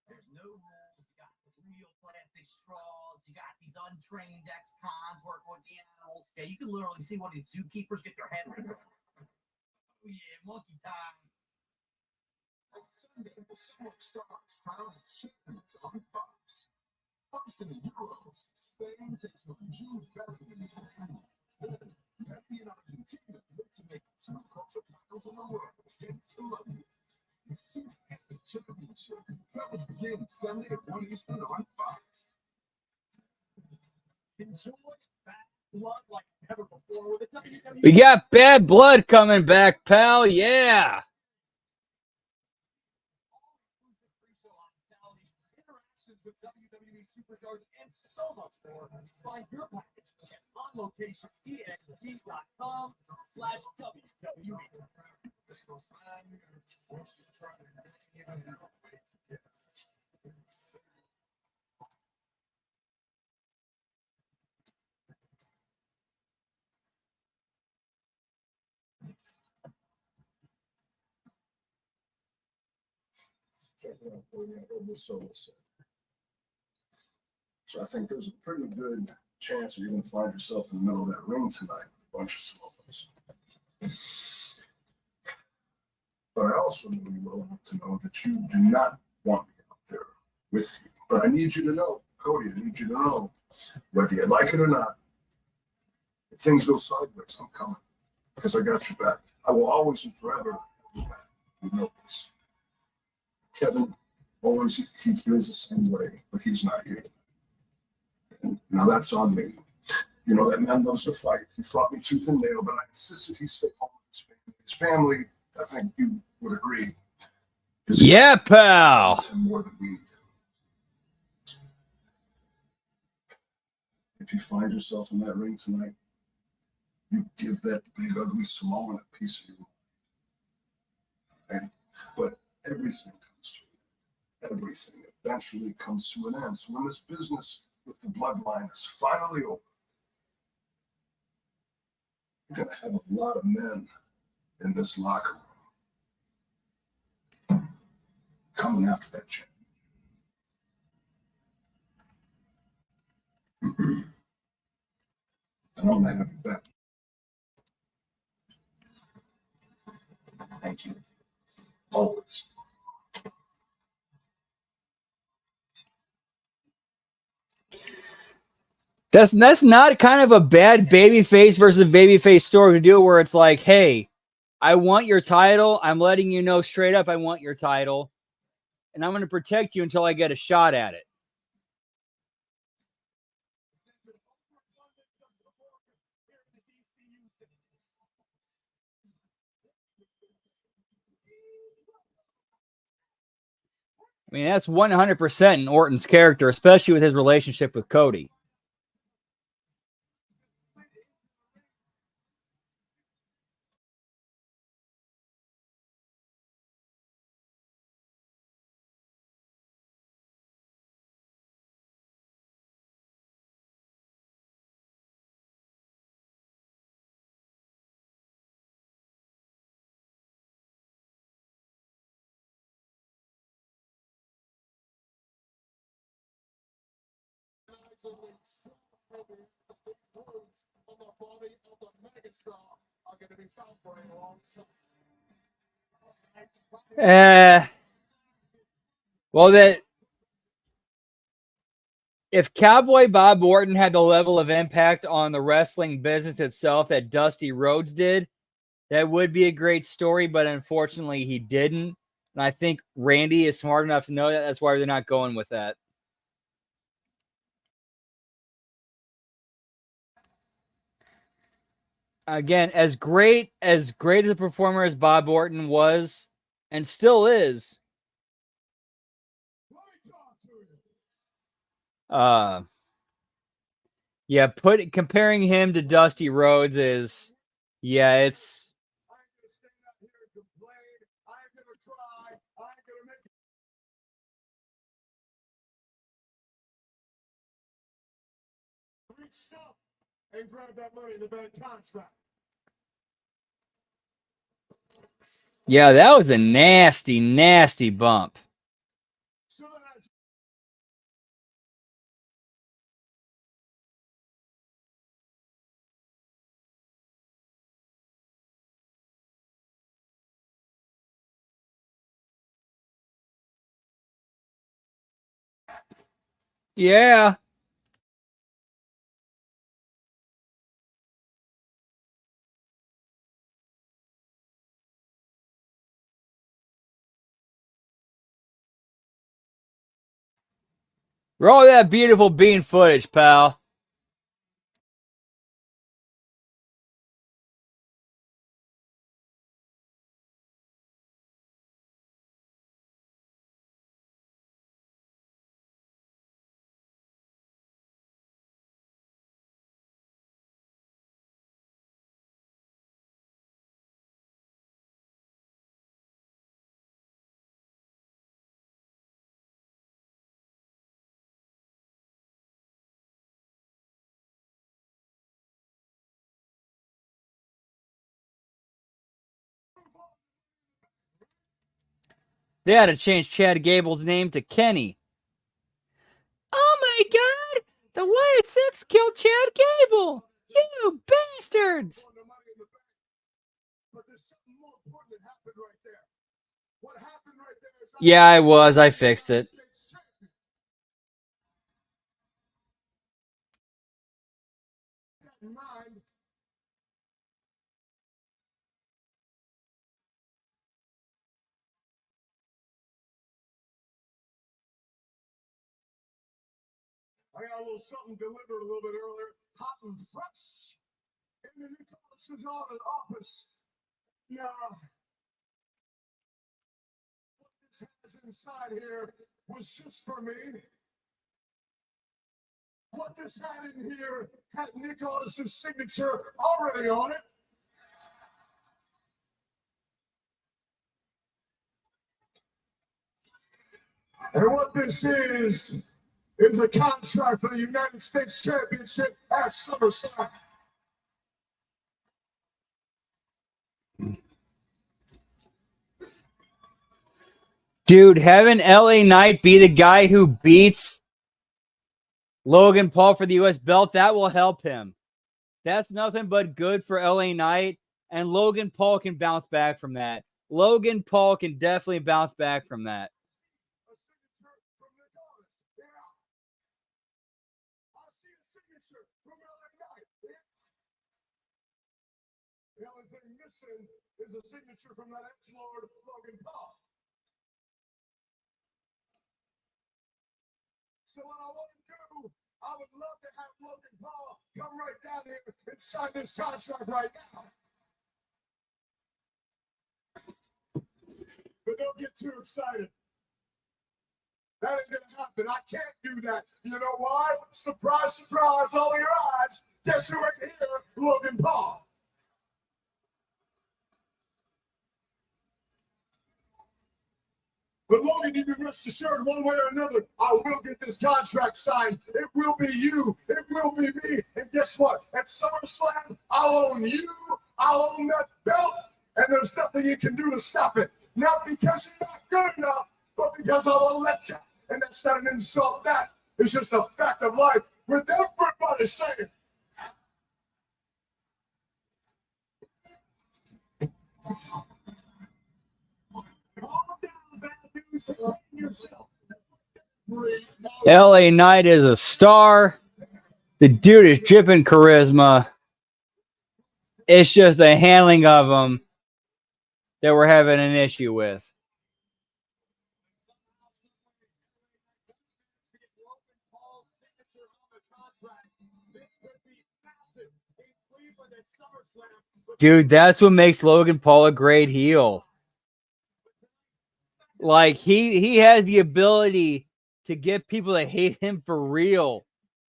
There's no rules. You got real plastic straws. You got these untrained ex-cons working with the animals. Yeah, you can literally see one of these zookeepers get their head ripped off. Oh yeah, monkey time. Sunday, the summer starts. Crowds and shipments on Fox. First in the Euros, Spain takes the huge benefit in Japan. Messi and Argentina look to make 2 Copa titles in a row against Colombia. It's two championship that will begin Sunday at 1 Eastern on Fox. Enjoy bad blood like never before with the WWE. We got bad blood coming back, pal. Yeah. Interactions with WWE superstars and so much more. Find your package at onlocationexg.com/WWE. Check it out for you. I heard this solo set. So I think there's a pretty good chance that you're going to find yourself in the middle of that ring tonight with a bunch of solos. But I also know you well enough to know that you do not want me out there with you. But I need you to know, Cody, I need you to know, whether you like it or not, if things go sideways, I'm coming. Because I got your back. I will always and forever have your back. You know this. Kevin Owens, he feels the same way, but he's not here. And now that's on me. You know, that man loves to fight. He fought me tooth and nail, but I insisted he stay home with his family. His family, I think you would agree, is Yeah, pal. more than we need. If you find yourself in that ring tonight, you give that big ugly Samoan a piece of you. Right? But everything comes to an end. Everything eventually comes to an end. So when this business with the bloodline is finally over, you're going to have a lot of men in this locker room coming after that championship. And I'm going to have you back. Thank you. Always. That's not kind of a bad babyface versus babyface story to do, where it's like, hey, I want your title. I'm letting you know straight up I want your title, and I'm going to protect you until I get a shot at it. I mean, that's 100% in Orton's character, especially with his relationship with Cody. Well, that if Cowboy Bob Orton had the level of impact on the wrestling business itself that Dusty Rhodes did, that would be a great story, but unfortunately he didn't. And I think Randy is smart enough to know that. That's why they're not going with that. Again, as great as a performer as Bob Orton was and still is, yeah, comparing him to Dusty Rhodes is, yeah, it's. And grab that money in the bank contract. Yeah, that was a nasty, nasty bump. So that's Yeah. Roll that beautiful bean footage, pal. They had to change Chad Gable's name to Kenny. Oh my God! The White Six killed Chad Gable! You bastards! but there's something more important that happened right there. What happened right there is Yeah, I was. I fixed it. Mind. I got a little something delivered a little bit earlier, hot and fresh, in the Nicholas's office. Yeah. What this has inside here was just for me. What this had in here had Nick Aldis's signature already on it. And what this is a contract for the United States Championship at SummerSlam. Dude, having LA Knight be the guy who beats Logan Paul for the US belt, that will help him. That's nothing but good for LA Knight, and Logan Paul can bounce back from that. Logan Paul can definitely bounce back from that. A signature from Nick Aldis. Yeah. I see a signature is a signature from that edgelord Logan Paul. So what I want to do, I would love to have Logan Paul come right down here and sign this contract right now. But don't get too excited. That ain't gonna happen. I can't do that. You know why? Surprise, surprise, all your eyes. Guess who ain't here? Logan Paul. But Logan, you can rest assured one way or another, I will get this contract signed. It will be you. It will be me. And guess what? At SummerSlam, I'll own you. I'll own that belt. And there's nothing you can do to stop it. Not because you're not good enough, but because I won't let you. And that's not an insult. That is just a fact of life with everybody saying. LA Knight is a star. The dude is dripping charisma. It's just the handling of him that we're having an issue with. Dude, that's what makes Logan Paul a great heel. Like, he has the ability to get people to hate him for real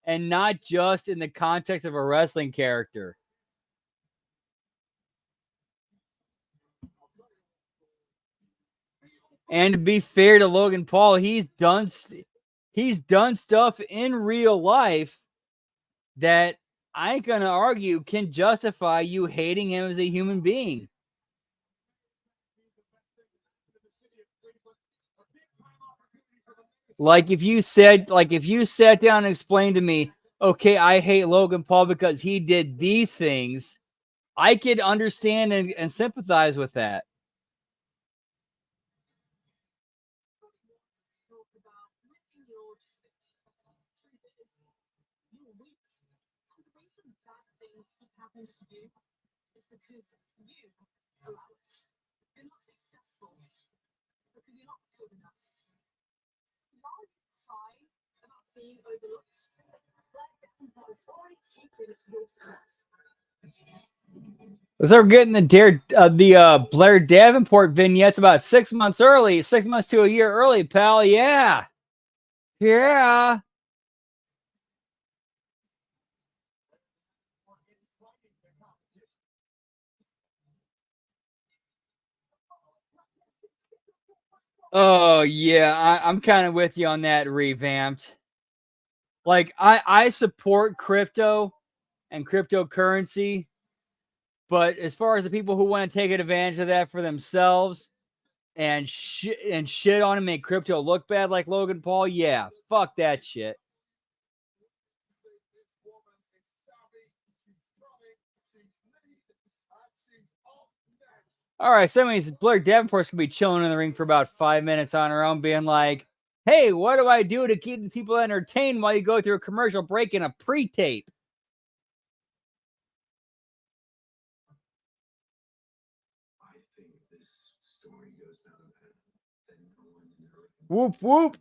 and not just in the context of a wrestling character. And to be fair to Logan Paul, he's done stuff in real life that I ain't gonna argue can justify you hating him as a human being. Like if you sat down and explained to me, okay, I hate Logan Paul because he did these things, I could understand and sympathize with that. Let's start getting the Blair Davenport vignettes about 6 months early, 6 months to a year early, pal. Yeah. Yeah. Oh, yeah. I'm kind of with you on that, revamped. Like, I support crypto and cryptocurrency, but as far as the people who want to take advantage of that for themselves and shit on and make crypto look bad like Logan Paul, yeah, fuck that shit. All right, so that means Blair Davenport's gonna be chilling in the ring for about 5 minutes on her own, being like, hey, what do I do to keep the people entertained while you go through a commercial break and a pre-tape? I think this story goes down that no one in the Whoop, whoop.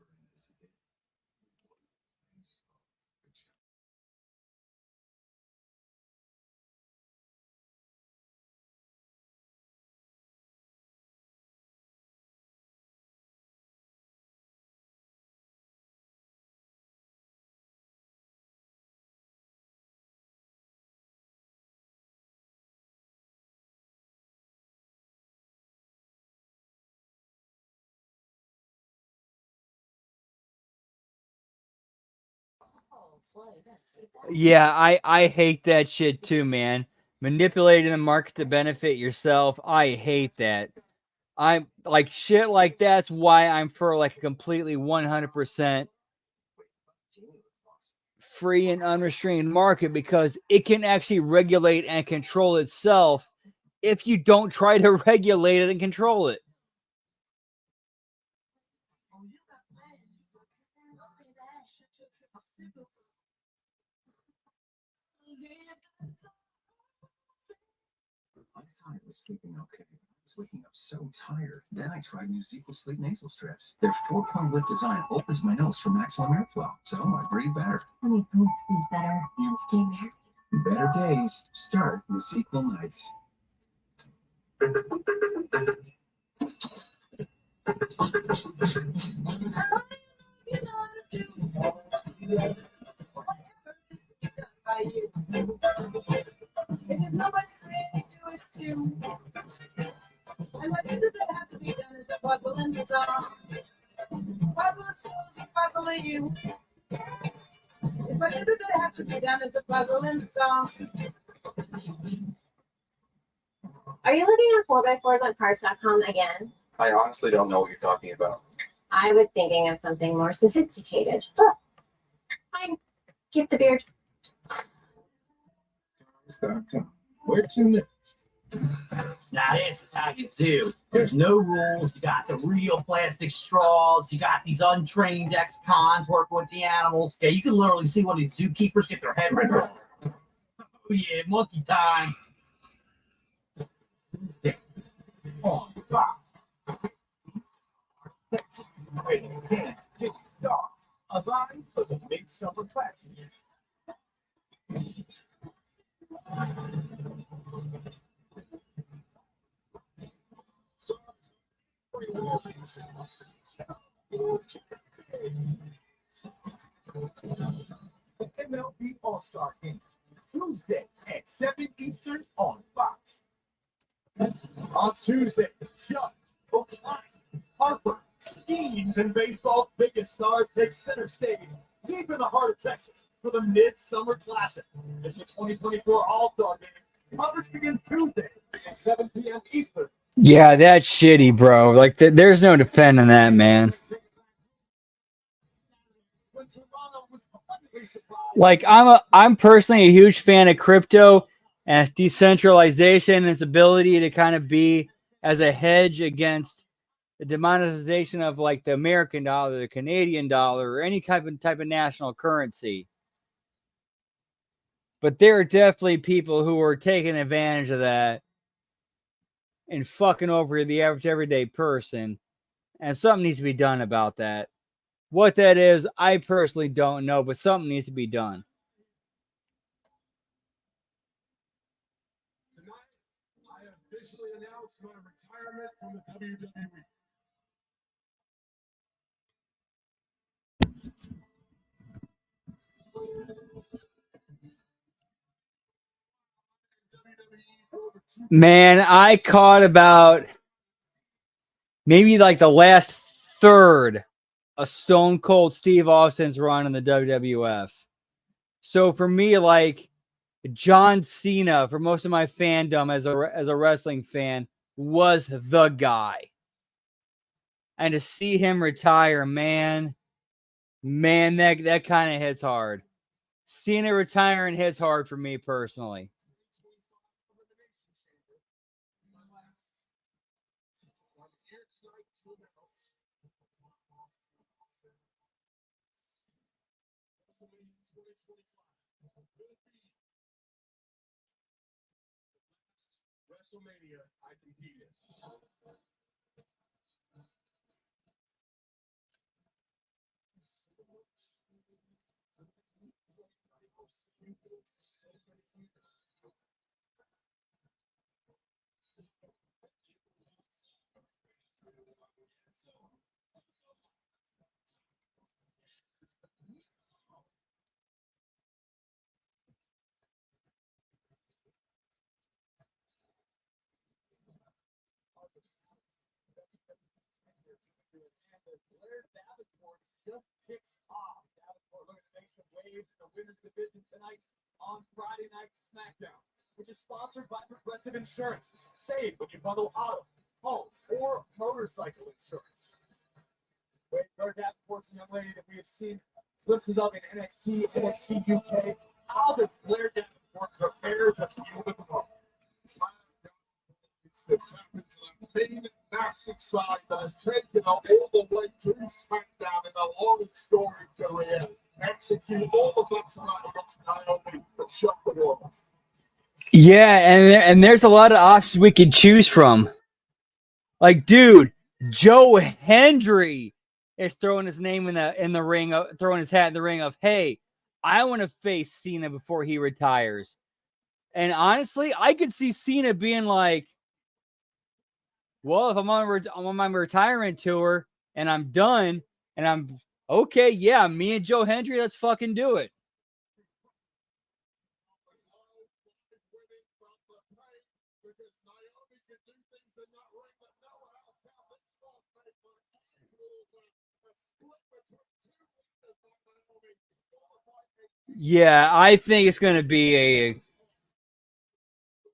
Yeah, I hate that shit too, man. Manipulating the market to benefit yourself. I hate that. I'm like shit like that's why I'm for like a completely 100% free and unrestrained market, because it can actually regulate and control itself if you don't try to regulate it and control it. I thought I was sleeping okay. I was waking up so tired. Then I tried new Zequel Sleep nasal strips. Their 4-point lip design opens my nose for maximum airflow, so I breathe better. Let me both sleep better and stay married. Better days start with Zequel nights. By you. And if nobody's ready to do it too. And what is it that has to be done is a puzzle and song. Puzzle is a puzzle of you. And what is it that has to be done is a puzzle and song. Are you looking at 4x4s on Cars.com again? I honestly don't know what you're talking about. I was thinking of something more sophisticated. Look, fine. Keep the beard. Where to next? Now this is how you do. There's no rules. You got the real plastic straws. You got these untrained ex-cons working with the animals. Okay, you can literally see one of these zookeepers get their head ripped off. Oh yeah, monkey time. Oh, God. Wait, again, big star. A line for the midsummer classic. MLB All-Star Game, Tuesday at 7 Eastern on Fox. On Tuesday, Judge, Ohtani, Harper, Skeens, and baseball's biggest stars take center stage deep in the heart of Texas for the Midsummer Classic. It's the 2024 All-Star Game. Coverage begins Tuesday at 7 p.m. Eastern. Yeah, that's shitty, bro. Like, there's no defending that, man. When Toronto was pleasantly surprised. Like, I'm personally a huge fan of crypto and its decentralization and its ability to kind of be as a hedge against the demonetization of like the American dollar, the Canadian dollar, or any type of national currency. But there are definitely people who are taking advantage of that and fucking over the average everyday person. And something needs to be done about that. What that is, I personally don't know, but something needs to be done. Tonight, I officially announced my retirement from the WWE. Man, I caught about maybe like the last third of Stone Cold Steve Austin's run in the WWF. So for me, like John Cena, for most of my fandom as a wrestling fan, was the guy. And to see him retire, man, that kind of hits hard. Cena retiring hits hard for me personally. WrestleMania I competed. Blair Davenport just kicks off. Davenport looking to make some waves in the women's division tonight on Friday Night SmackDown, which is sponsored by Progressive Insurance. Save when you bundle auto, home, or motorcycle insurance. Blair Davenport's a young lady that we have seen glimpses of in NXT, NXT UK. How does Blair Davenport prepare to deal with the role? That's happened to the main massive side that has taken all the way to SmackDown in a long story career. Execute all of that tonight against Naomi, but shut the door. Yeah, and there's a lot of options we could choose from. Like, dude, Joe Hendry is throwing his name in the ring, throwing his hat in the ring of, hey, I want to face Cena before he retires. And honestly, I could see Cena being like, well, if I'm on my retirement tour and I'm done and I'm okay, yeah, me and Joe Hendry, let's fucking do it. Yeah, I think it's going to be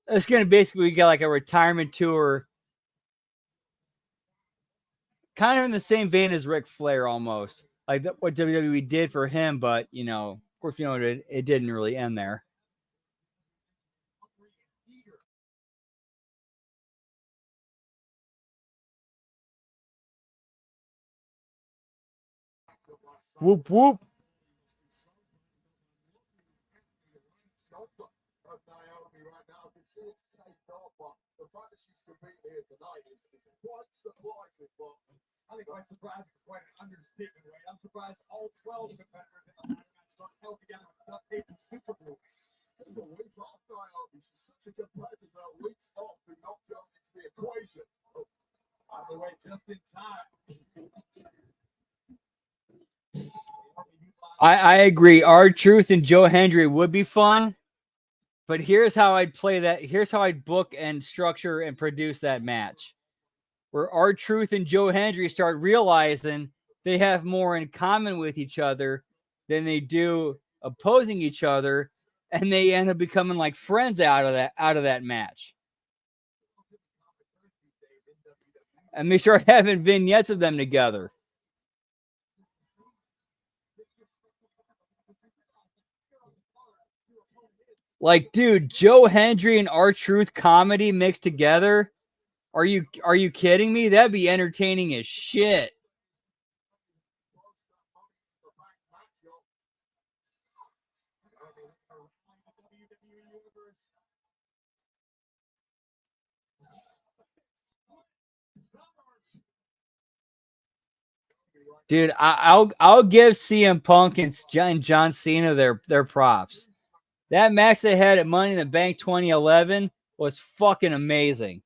it's going to basically get like a retirement tour, kind of in the same vein as Ric Flair almost. Like what WWE did for him, but, you know, of course, you know, it didn't really end there. Whoop, whoop. Naomi right now, I can see it's taped off, but the fact that she's competing here tonight is quite surprising. But I think quite surprising is quite an understatement, right? I'm surprised all 12 competitors in the ladder match got held together with duct tape and super glue. take a week off Naomi. She's such a competitor. Weeks off do not go into the equation. By the way, just in time. I agree. R-Truth and Joe Hendry would be fun, but here's how I'd play that. Here's how I'd book and structure and produce that match, where R-Truth and Joe Hendry start realizing they have more in common with each other than they do opposing each other, and they end up becoming like friends out of that match. And they start having vignettes of them together. Like, dude, Joe Hendry and R-Truth comedy mixed together. Are you kidding me? That'd be entertaining as shit. Dude, I'll give CM Punk and John Cena their props. That match they had at Money in the Bank 2011 was fucking amazing.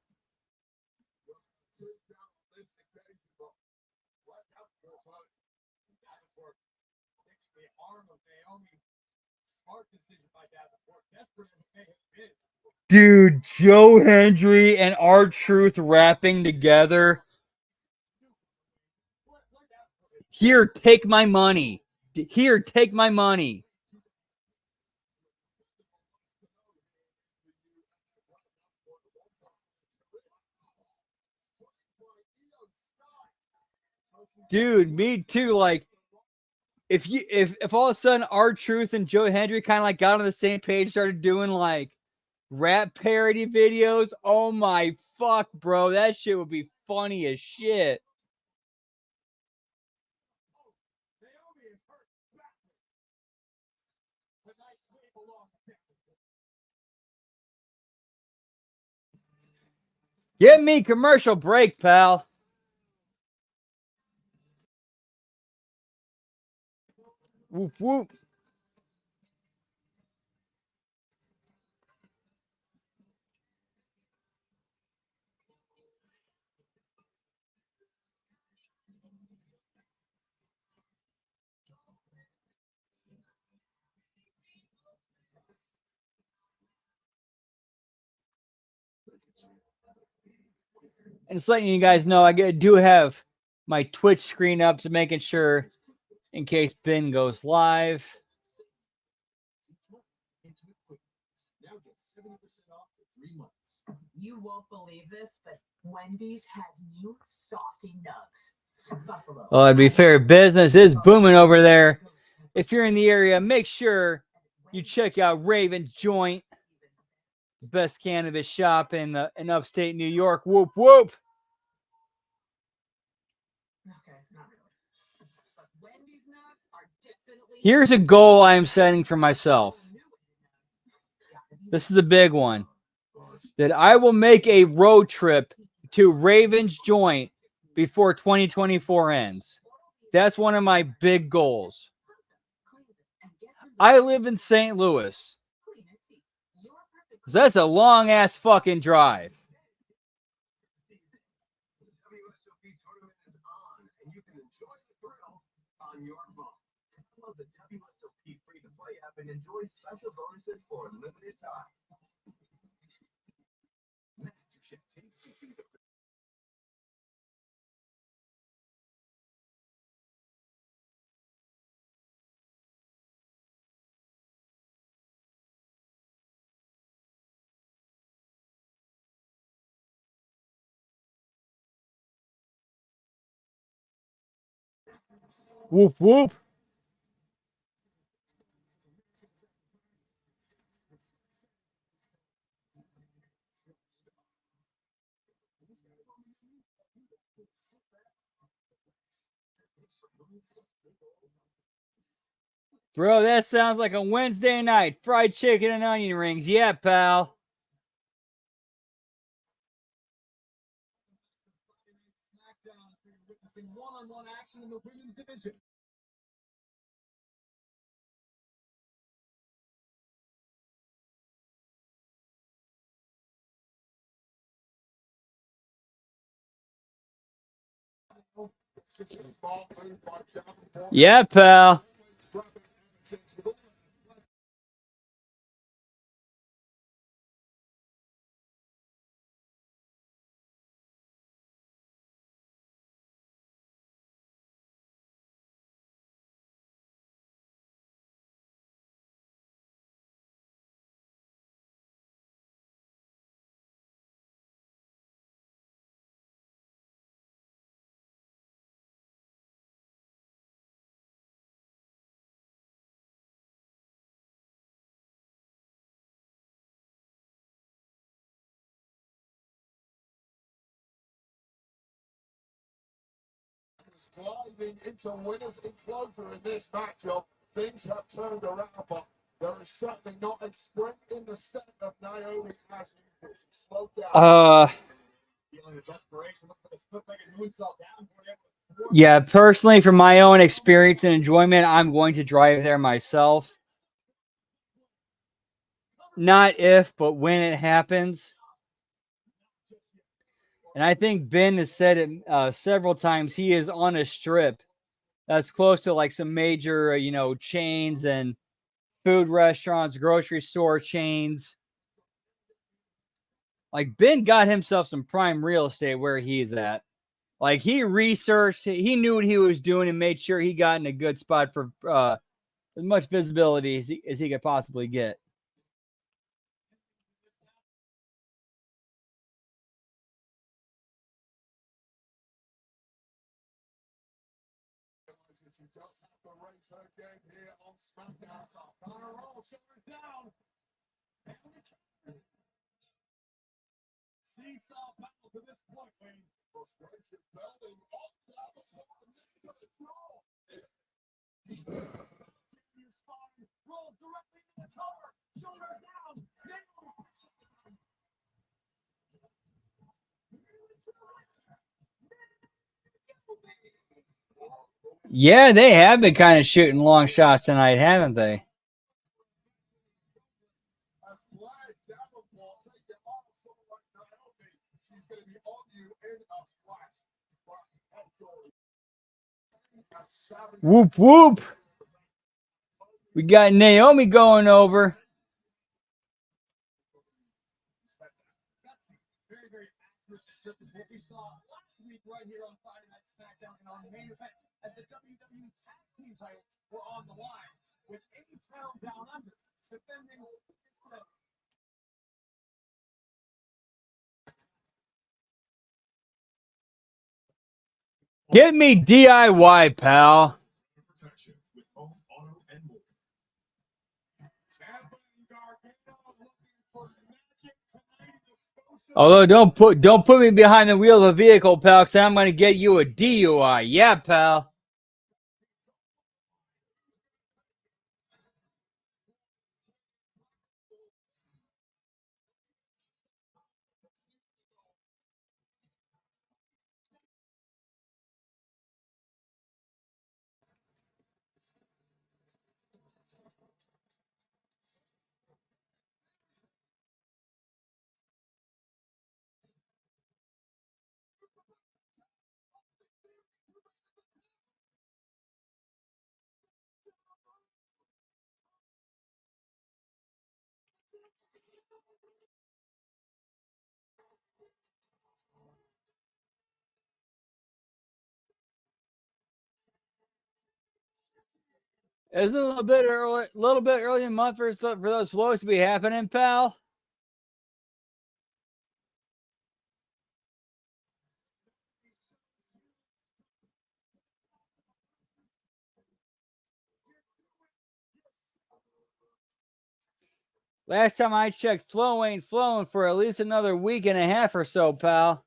Dude, Joe Hendry and R-Truth rapping together. Here, take my money. Here, take my money. Dude, me too. Like, if all of a sudden R-Truth and Joe Hendry kind of like got on the same page, started doing like rap parody videos, oh my fuck, bro, that shit would be funny as shit. Give me commercial break, pal. Whoop, whoop. And just letting you guys know, I do have my Twitch screen up, so making sure in case Ben goes live. You won't believe this, but Wendy's has new saucy nugs. Buffalo. Well, to be fair, business is booming over there. If you're in the area, make sure you check out Raven Joint, the best cannabis shop in upstate New York. Whoop whoop. Okay, not really. But Wendy's nugs are definitely. Here's a goal I am setting for myself. this is a big one, that I will make a road trip to Ravens Joint before 2024 ends. That's one of my big goals. I live in St. Louis. So that's a long ass fucking drive. WSOP tournament is on, and you can enjoy the thrill on your phone. Download the WSOP free-to-play app and enjoy special bonuses for a limited time. Mastership takes you through the Whoop whoop. Bro, that sounds like a Wednesday night. Fried chicken and onion rings. Yeah, pal. SmackDown, after you're witnessing one-on-one action in the women's division. Yeah, pal. Sliding into winners enclosure in this matchup. Things have turned around, but there is certainly not a sprint in the step of Naomi as usual. She slowed down. Feeling the desperation, look for the split-legged moonsault down for him. Yeah, personally, from my own experience and enjoyment, I'm going to drive there myself. Not if, but when it happens. And I think Ben has said it several times. He is on a strip that's close to like some major, chains and food restaurants, grocery store chains. Like Ben got himself some prime real estate where he's at. Like he researched, he knew what he was doing and made sure he got in a good spot for as much visibility as he could possibly get. She does have to raise her game here on SmackDown. On a roll, shoulders down. And returns. Seesaw battle to this point, Wayne. Frustration building up down the floor. Your spine rolls directly to the cover. Shoulders down. Yeah, they have been kind of shooting long shots tonight, haven't they? As Flag Davenport take it on someone like Naomi, she's going to be on you in a flash. Whoop, whoop. We got Naomi going over. Very, very accurate description of what we saw last week right here on Friday Night SmackDown and on the main event as the WWE Tag Team titles were on the line with A-Town Down Under defending. Get me DIY, pal. Protection with home, auto, and more. Although don't put me behind the wheel of a vehicle, pal, because I'm going to get you a DUI. Yeah, pal. Isn't it a little bit early in the month for those flows to be happening, pal? Last time I checked, flow ain't flowing for at least another week and a half or so, pal.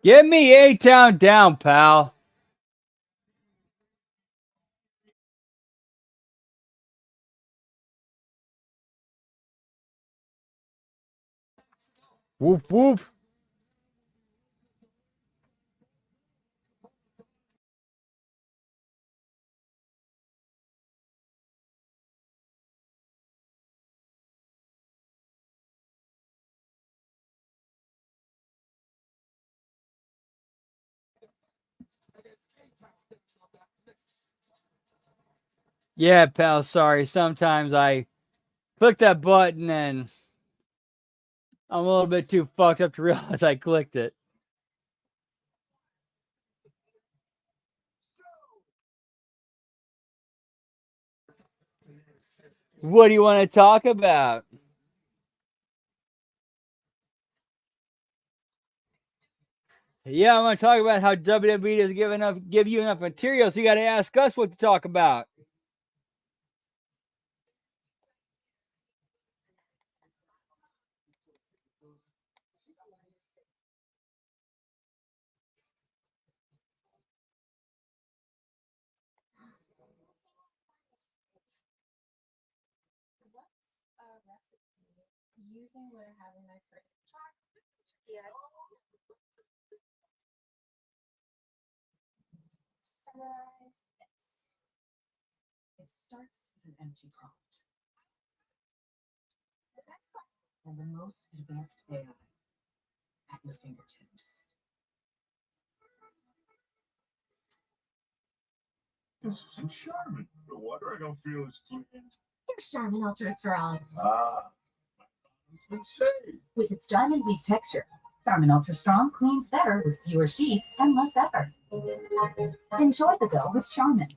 Get me A-Town down, pal. Whoop, whoop. Yeah, pal, sorry. Sometimes I click that button and I'm a little bit too fucked up to realize I clicked it. What do you want to talk about? Yeah, I want to talk about how WWE doesn't give you enough material, so you got to ask us what to talk about. Using what I have in my fridge. Summarize this. It starts with an empty prompt The next question. and the most advanced AI at your fingertips. This isn't Charmin. No wonder I don't feel as clean. Here's Charmin Ultra Strong. Ah, my body's been saved. With its diamond weave texture, Charmin Ultra Strong cleans better with fewer sheets and less effort. Enjoy the go with Charmin.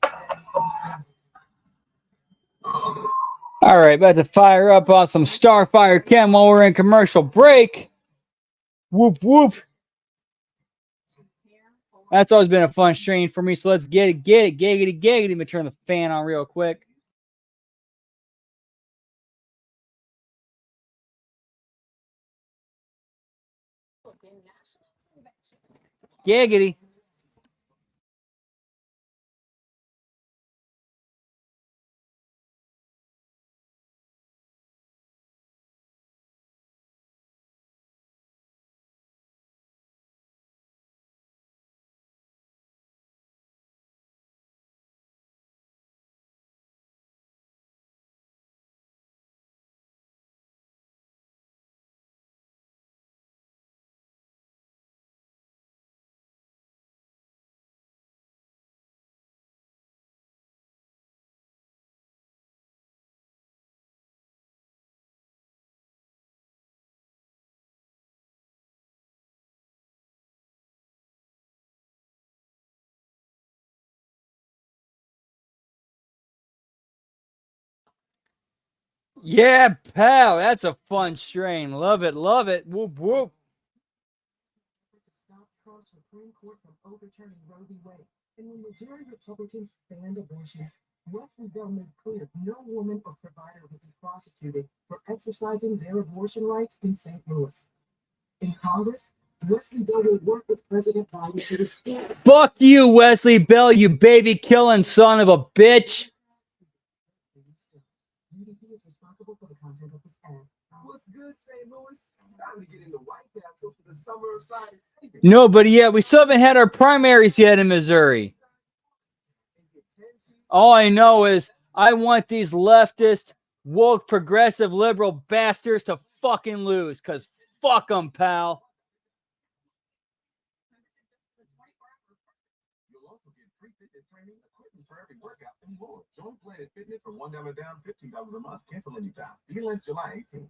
All right, about to fire up on some Starfire Chem while we're in commercial break. Whoop, whoop. That's always been a fun stream for me, so let's get it, giggity, giggity. Let me turn the fan on real quick. Giggity. Yeah, pal, that's a fun strain. Love it, love it. Whoop, whoop. Stop Trump's Supreme Court from overturning Roe v. Wade. And when Missouri Republicans banned abortion, Wesley Bell made clear no woman or provider would be prosecuted for exercising their abortion rights in St. Louis. In Congress, Wesley Bell will work with President Biden to restore. Fuck you, Wesley Bell, you baby killing son of a bitch. UDP is responsible for the content of this ad. What's good, St. Louis? Time to get into White Castle for the summer of cider. No, but yeah, we still haven't had our primaries yet in Missouri. All I know is I want these leftist, woke, progressive, liberal bastards to fucking lose, because fuck them, pal. You'll also get free fitness training, equipment for every workout, and more. Join Planet Fitness for $1 down, $15 a month. Cancel anytime. Deal ends July 18th.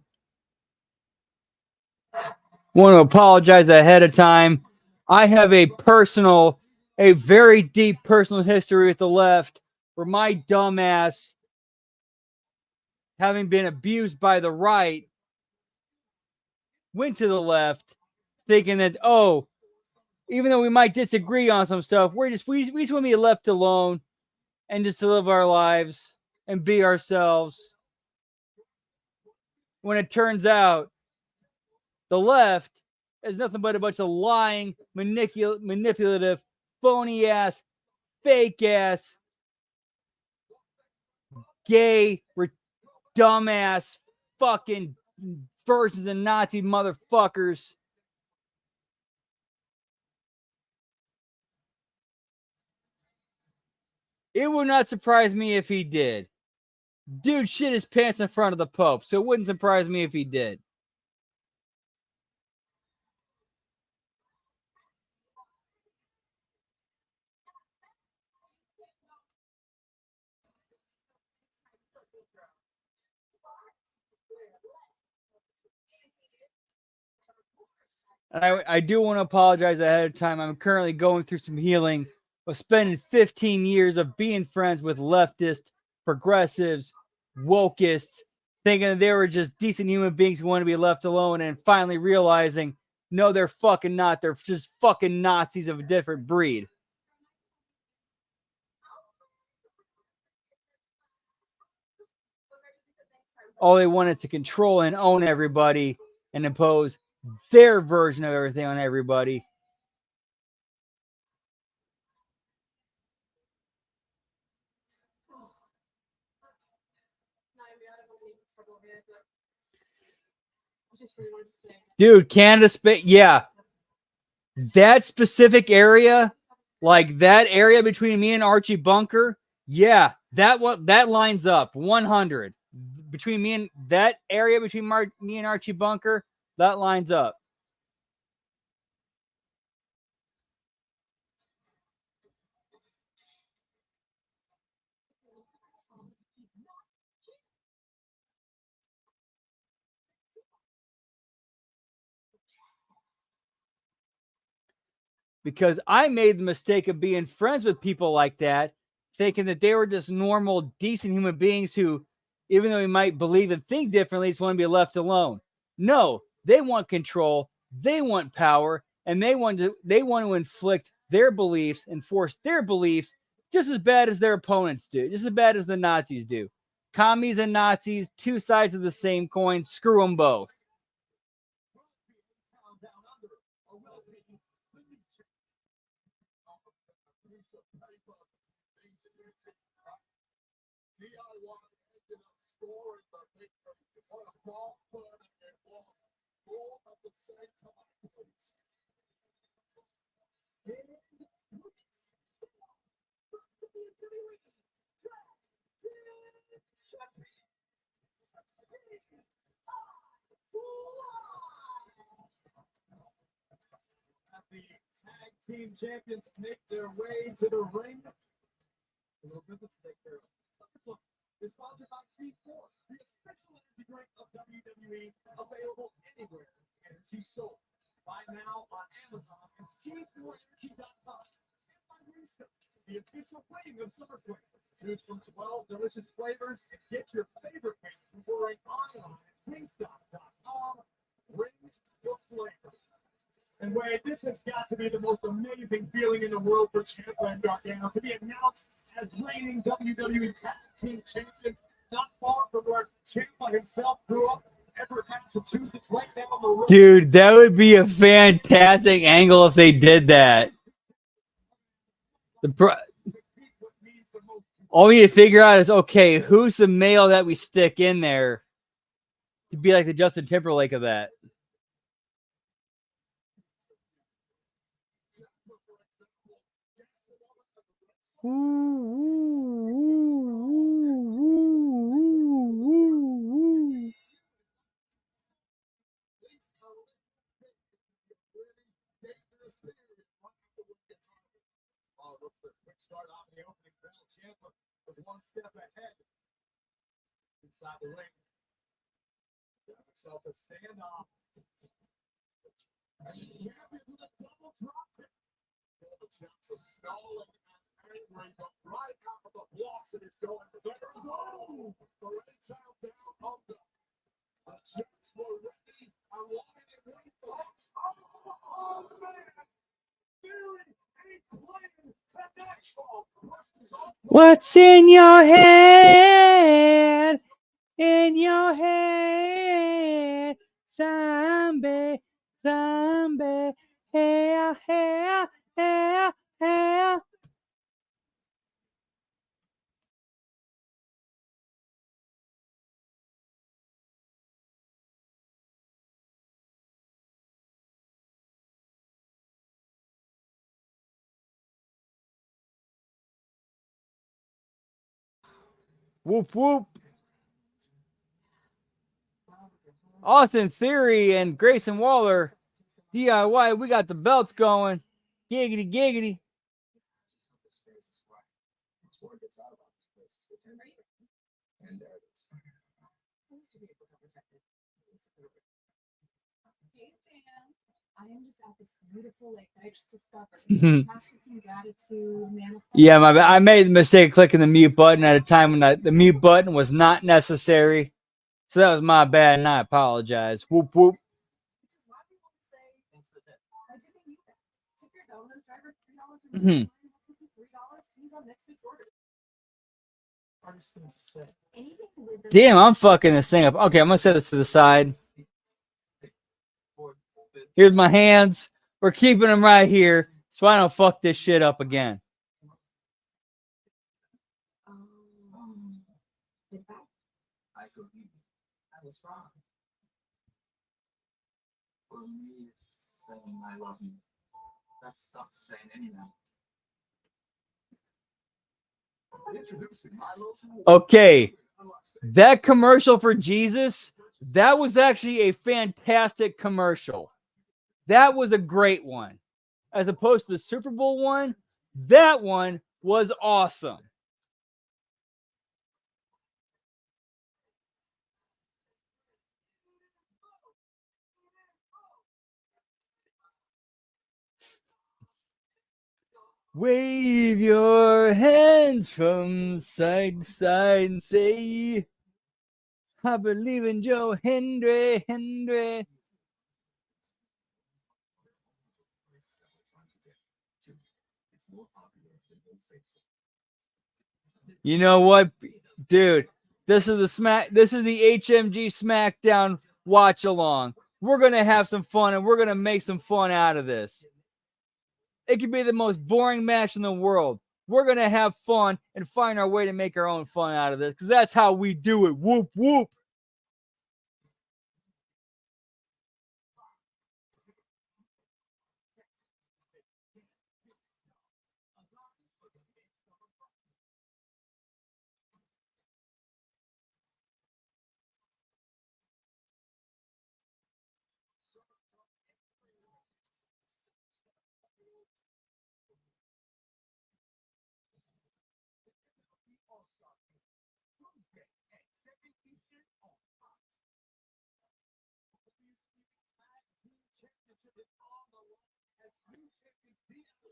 Want to apologize ahead of time. I have a very deep personal history with the left, where my dumbass, having been abused by the right, went to the left, thinking that, oh, even though we might disagree on some stuff, we just want to be left alone and just to live our lives and be ourselves. When it turns out the left is nothing but a bunch of lying, manipulative, phony ass, fake ass, gay, dumbass, fucking versions of Nazi motherfuckers. It would not surprise me if he did. Dude shit his pants in front of the Pope, so it wouldn't surprise me if he did. And I do want to apologize ahead of time. I'm currently going through some healing of spending 15 years of being friends with leftists, progressives, wokeists, thinking that they were just decent human beings who want to be left alone, and finally realizing, no, they're fucking not. They're just fucking Nazis of a different breed. All they wanted to control and own everybody and impose their version of everything on everybody. Dude, Canada, yeah. That specific area, like that area between me and Archie Bunker, yeah, that lines up 100. Between me and that area between me and Archie Bunker, that lines up. Because I made the mistake of being friends with people like that, thinking that they were just normal, decent human beings who, even though we might believe and think differently, just want to be left alone. No, they want control, they want power, and they want to inflict their beliefs and force their beliefs just as bad as their opponents do, just as bad as the Nazis do. Commies and Nazis, two sides of the same coin. Screw them both. The tag team champions make their way to the ring. A little business to take care of. Look, is sponsored by C4, the official energy drink of WWE, available anywhere energy sold. Buy now on Amazon and C4energy.com. And by Risa, the official wing of SummerSlam. Choose from 12 delicious flavors and get your favorite wings from ordering online at wingstop.com. Ring your flavor. And Wade, this has got to be the most amazing feeling in the world for Ciampa and Gargano to be announced as reigning WWE Tag Team Champions, not far from where Ciampa himself grew up, Everett, Massachusetts, right down the road. Dude, that would be a fantastic angle if they did that. All we need to figure out is, okay, who's the male that we stick in there to be like the Justin Timberlake of that? Oh, look, the quick start off the opening bell. Ciampa was one step ahead inside the ring. Got himself a standoff. And Ciampa with a double drop kick. The champ's a stalling and angry, but right out of the blocks it is going. There we go! The Raytown down under. The champs were ready and wanting to win the hits. Oh, man! Theory ain't playing tonight. What's in your head? In your head, zombie, zombie, hey, hey, hey, hey. Whoop, whoop. Austin Theory and Grayson Waller, DIY, we got the belts going. Giggity, giggity. Hey, Sam. I am just at this beautiful lake that I just discovered. Practicing gratitude, manifesting. Yeah, my bad. I made the mistake of clicking the mute button at a time when the mute button was not necessary. So that was my bad, and I apologize. Whoop, whoop. Which is why people say, thanks for the tip. I didn't need that. Tip your Domino's driver $3 for Mhm. tip you $3 to use on next week's order. Hardest thing to say. Anything with the Damn, I'm fucking this thing up. Okay, I'm going to set this to the side. Here's my hands. We're keeping them right here so I don't fuck this shit up again. With that, I could be. I was wrong. For me, saying I love you. That's tough to say in any man. Introducing Milo's Okay, that commercial for Jesus, that was actually a fantastic commercial. That was a great one. As opposed to the Super Bowl one, that one was awesome. Wave your hands from side to side and say, I believe in Joe Hendry, Hendry. You know what, dude? This is the HMG SmackDown watch along. We're gonna have some fun and we're gonna make some fun out of this. It could be the most boring match in the world. We're gonna have fun and find our way to make our own fun out of this because that's how we do it. Whoop whoop.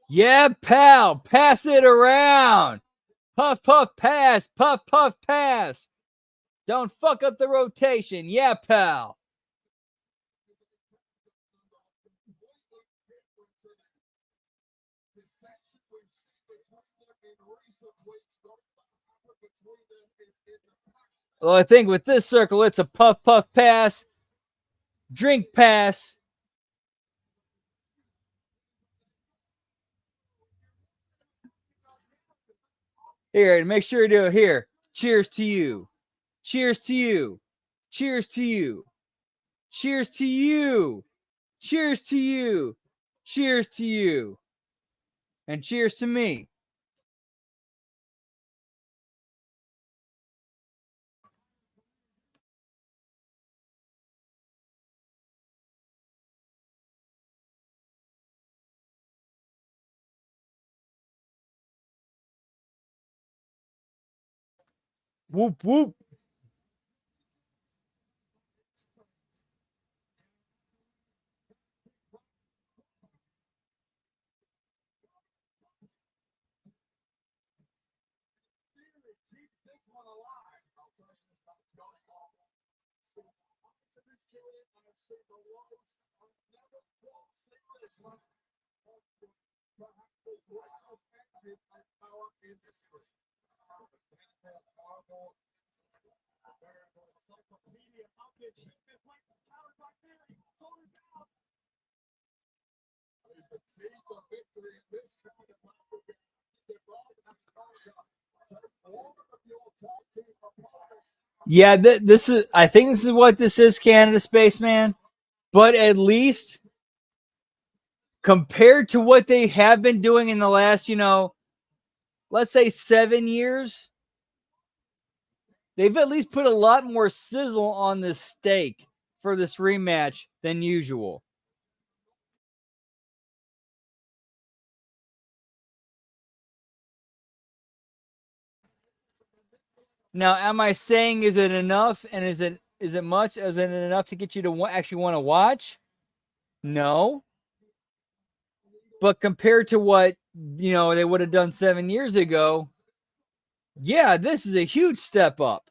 Yeah, pal, pass it around. Puff, puff, pass. Puff, puff, pass. Don't fuck up the rotation. Yeah, pal. Well, I think with this circle, it's a puff, puff, pass. Drink pass. Here, make sure to do it here. Cheers to you. Cheers to you. Cheers to you. Cheers to you. Cheers to you. Cheers to you. And cheers to me. Whoop, whoop. Yeah, this is. I think this is what this is, Canada Spaceman. But at least compared to what they have been doing in the last, let's say 7 years, they've at least put a lot more sizzle on this steak for this rematch than usual. Now, am I saying is it enough, and is it much? Is it enough to get you to actually want to watch? No. But compared to what they would have done 7 years ago, yeah, this is a huge step up.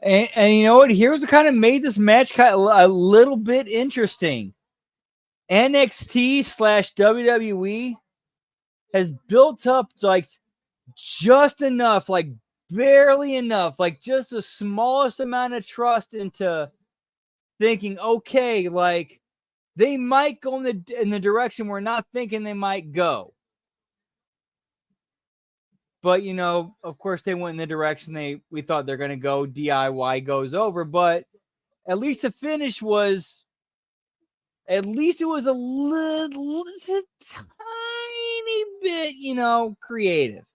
And you know what? Here's what kind of made this match kind of a little bit interesting. NXT/WWE has built up like just enough, like barely enough, like just the smallest amount of trust into thinking, okay, like they might go in the direction we're not thinking they might go. But of course, they went in the direction we thought they're going to go. DIY goes over, but at least the finish was. At least it was a little, a tiny bit, creative.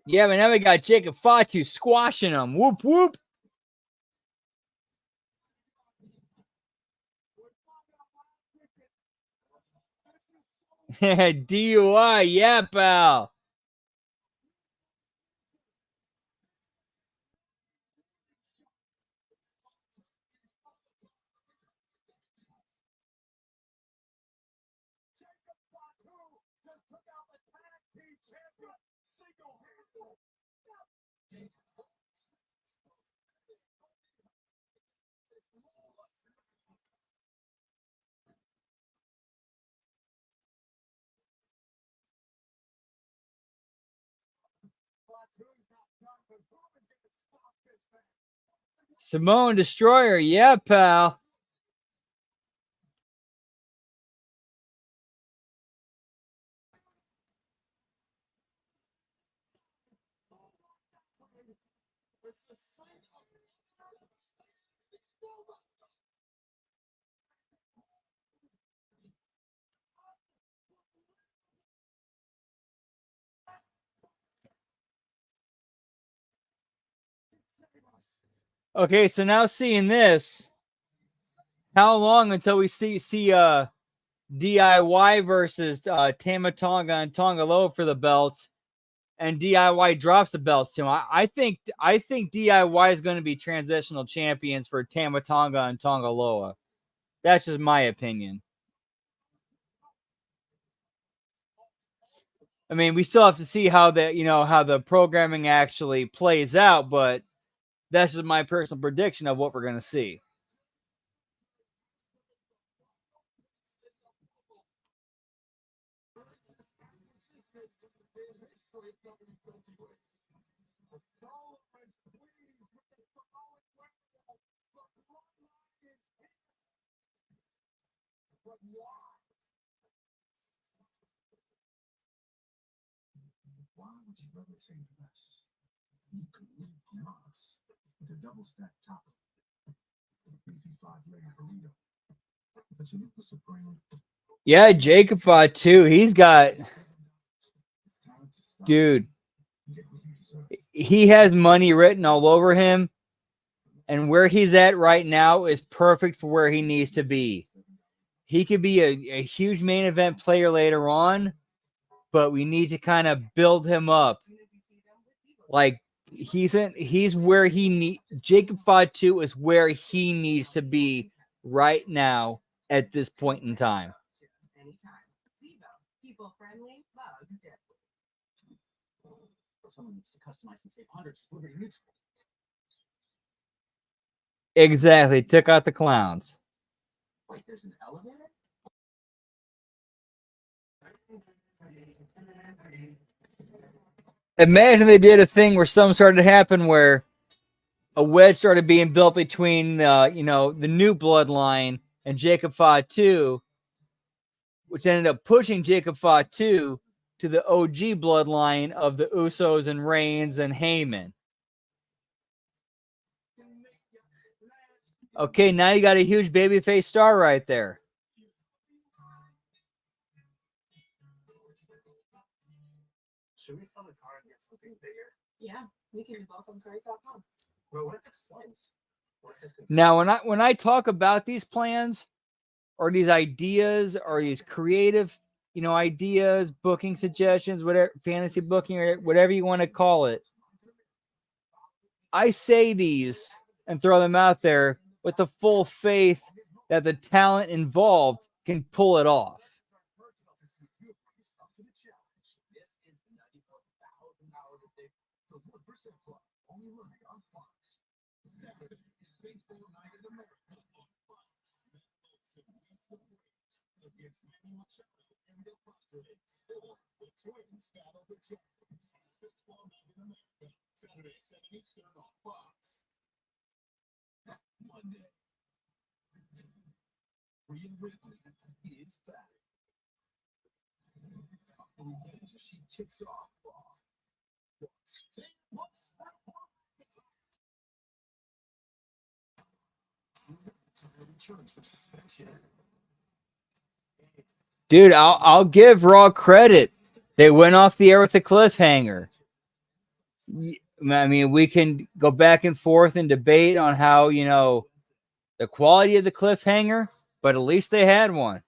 Yeah, but now we got Jacob Fatu squashing him. Whoop, whoop. DUI, yeah, pal. Samoan Destroyer, yeah, pal. Okay, so now seeing this, how long until we see DIY versus Tama Tonga and Tongaloa for the belts, and DIY drops the belts to him? I think DIY is going to be transitional champions for Tama Tonga and Tongaloa. That's just my opinion. I mean, we still have to see how the programming actually plays out, but that's just my personal prediction of what we're going to see. Why would you ever take less? You can live plus with a double stack taco, beefy 5-layer burrito, the Chalupa Supreme. Yeah, Jacob too. He's got, dude, he has money written all over him, and where he's at right now is perfect for where he needs to be. He could be a huge main event player later on, but we need to kind of build him up. Like he's where he need. Jacob Fatu is where he needs to be right now at this point in time. Someone needs to customize and save hundreds with Liberty Mutual. Exactly. Took out the clowns. Wait, there's an elevator? Imagine they did a thing where something started to happen where a wedge started being built between the new bloodline and Jacob Fatu, which ended up pushing Jacob Fatu to the OG bloodline of the Usos and Reigns and Heyman. Okay, now you got a huge babyface star right there. Should we sell the car and get something bigger? Yeah, we can do both on cars.com. Well, what if it's twins? What if it's Now, when I talk about these plans or these ideas or these creative, ideas, booking suggestions, whatever, fantasy booking or whatever you want to call it, I say these and throw them out there with the full faith that the talent involved can pull it off. Saturday at 7 Eastern on Fox. Monday. Rhea Ripley is back. Revenge as she kicks off. Dude, I'll give Raw credit. They went off the air with a cliffhanger. I mean, we can go back and forth and debate on how, the quality of the cliffhanger, but at least they had one.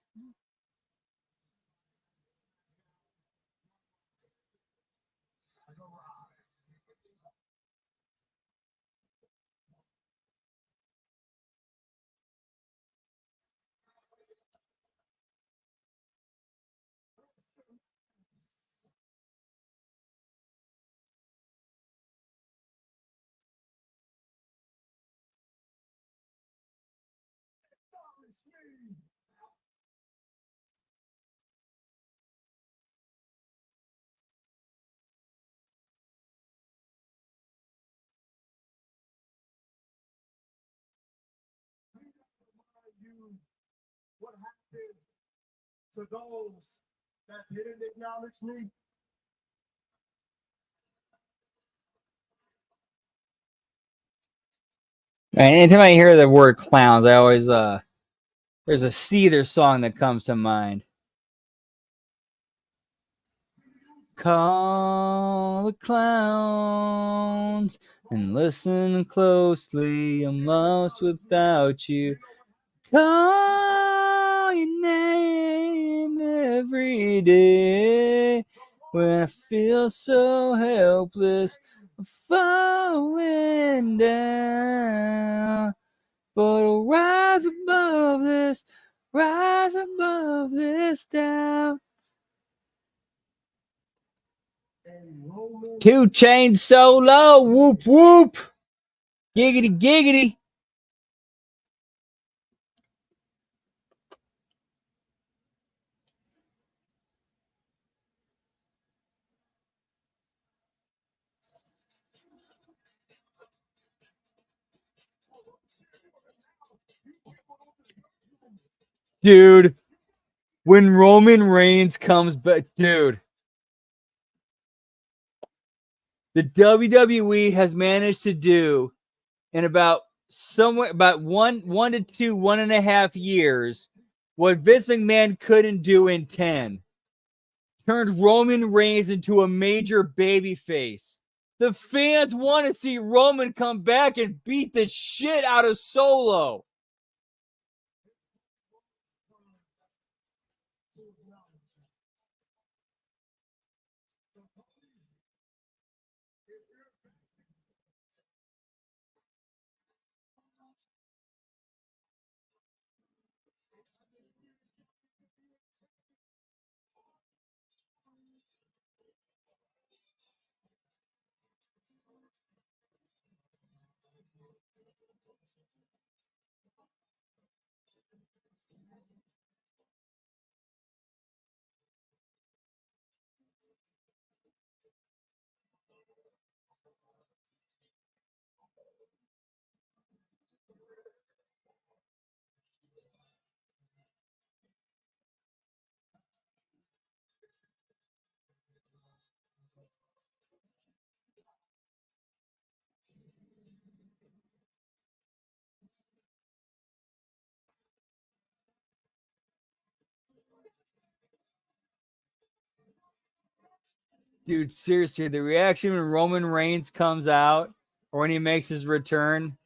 What happened to those that didn't acknowledge me? And anytime I hear the word clowns, I always there's a Seether song that comes to mind. Call the clowns, And listen closely, I'm lost without you. Call your name every day when I feel so helpless, falling down. But I'll rise above doubt. 2 Chainz solo, whoop whoop, giggity giggity. Dude, when Roman Reigns comes back, dude, the WWE has managed to do in about somewhere about 1 to 2, 1.5 years what Vince McMahon couldn't do in 10. Turned Roman Reigns into a major babyface. The fans want to see Roman come back and beat the shit out of Solo. Dude, seriously, the reaction when Roman Reigns comes out or when he makes his return.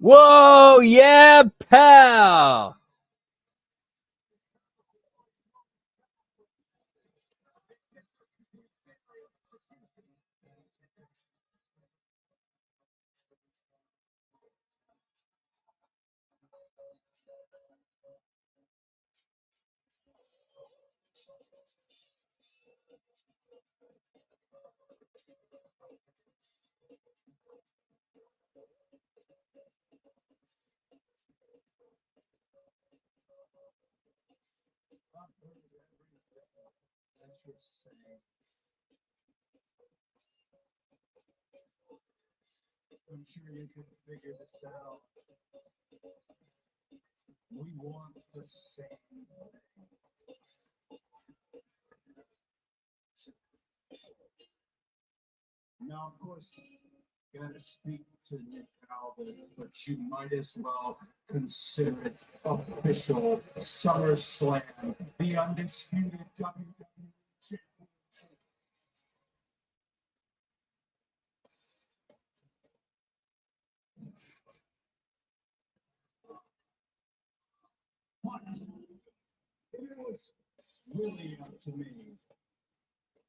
Whoa, yeah, pal. I'm sure you can figure this out. We want the same thing. Now, of course, you gotta speak to Nick Aldis, but you might as well consider it official SummerSlam, the undisputed WWE Championship. But if it was really up to me,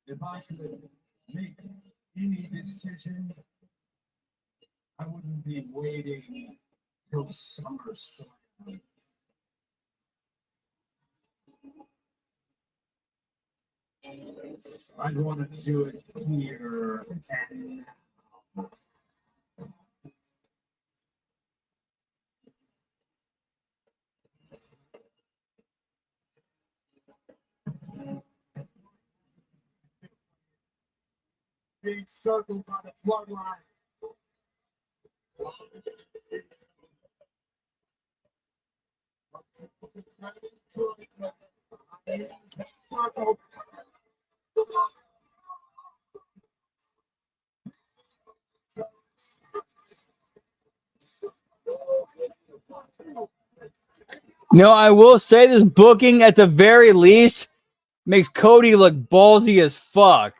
if I could make any decision, I wouldn't be waiting till SummerSlam. I'd want to do it here and now. Being circled by the bloodline. Circled. No, I will say this booking at the very least makes Cody look ballsy as fuck.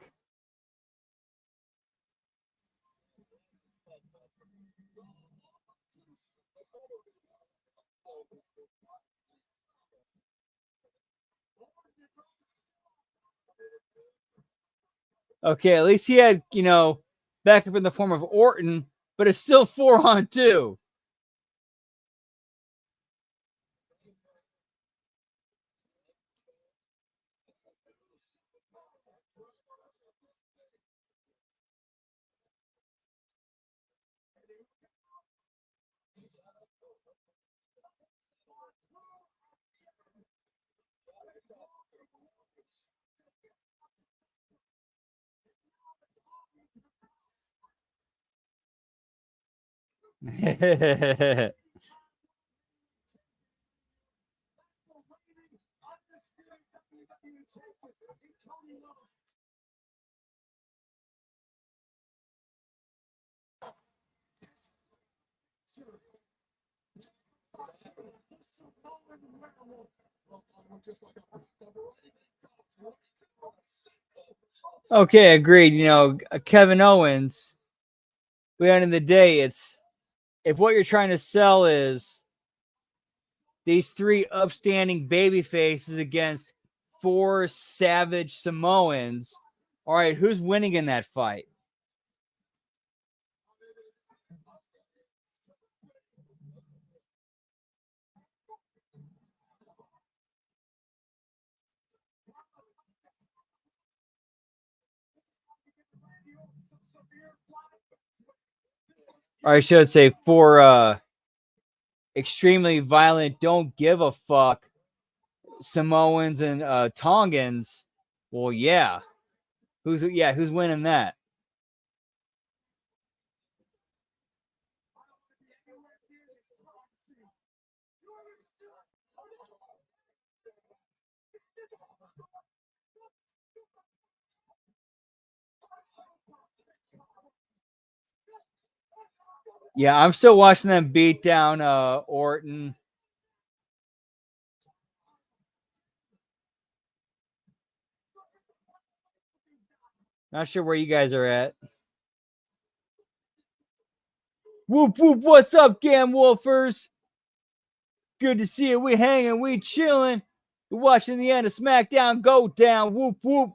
Okay, at least he had, backup in the form of Orton, but it's still 4-on-2. Okay, agreed. Kevin Owens, but at the end of the day, it's if what you're trying to sell is these three upstanding baby faces against four savage Samoans, all right, who's winning in that fight? Or I should say four extremely violent, don't give a fuck Samoans and Tongans. Well, yeah. Who's winning that? Yeah, I'm still watching them beat down Orton. Not sure where you guys are at. Whoop whoop, what's up, Gam Wolfers? Good to see you. We hanging, we chilling. You're watching the end of SmackDown go down. Whoop whoop.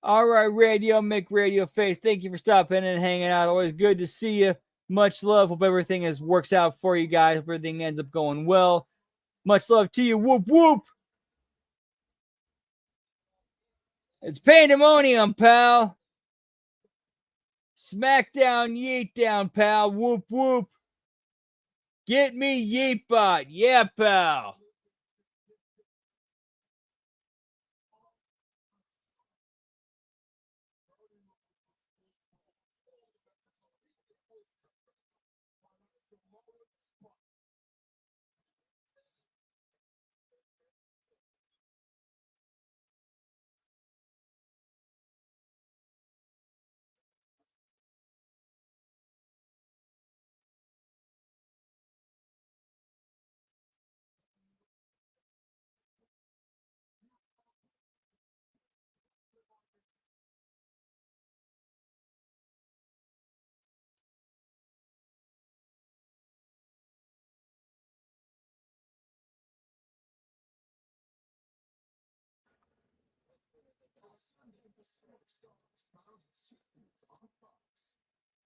All right, Radio Mick Radio Face. Thank you for stopping in and hanging out. Always good to see you. Much love. Hope everything works out for you guys. Hope everything ends up going well. Much love to you. Whoop whoop. It's pandemonium, pal. Smackdown, yeet down, pal. Whoop whoop. Get me yeet bot. Yeah, pal.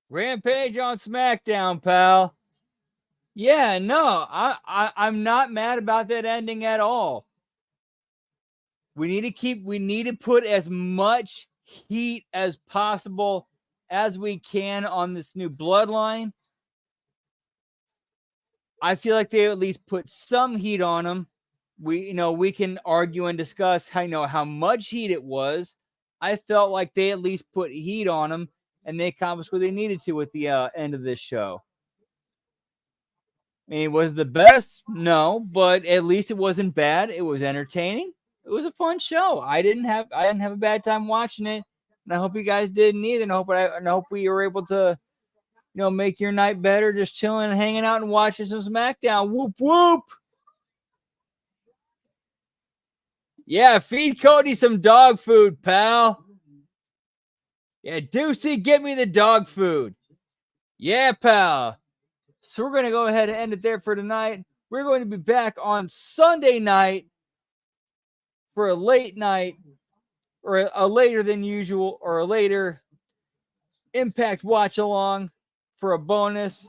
Rampage on SmackDown, pal. Yeah, no, I'm not mad about that ending at all. We need to put as much heat as possible as we can on this new bloodline. I feel like they at least put some heat on them. We can argue and discuss how much heat it was. I felt like they at least put heat on them, and they accomplished what they needed to with the end of this show. I mean, was it the best? No, but at least it wasn't bad. It was entertaining. It was a fun show. I didn't have a bad time watching it, and I hope you guys didn't either. And I hope we were able to, make your night better, just chilling and hanging out and watching some SmackDown. Whoop whoop. Yeah, feed Cody some dog food, pal. Yeah, Deucey, get me the dog food. Yeah, pal. So we're going to go ahead and end it there for tonight. We're going to be back on Sunday night for a late night, or a later than usual, or a later Impact watch along for a bonus.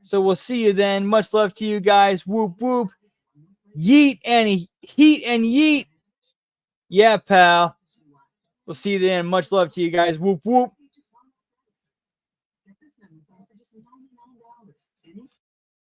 So we'll see you then. Much love to you guys. Whoop whoop. Yeet and heat and yeet. Yeah, pal. We'll see you then. Much love to you guys. Whoop whoop. Get this memory foam for just $99.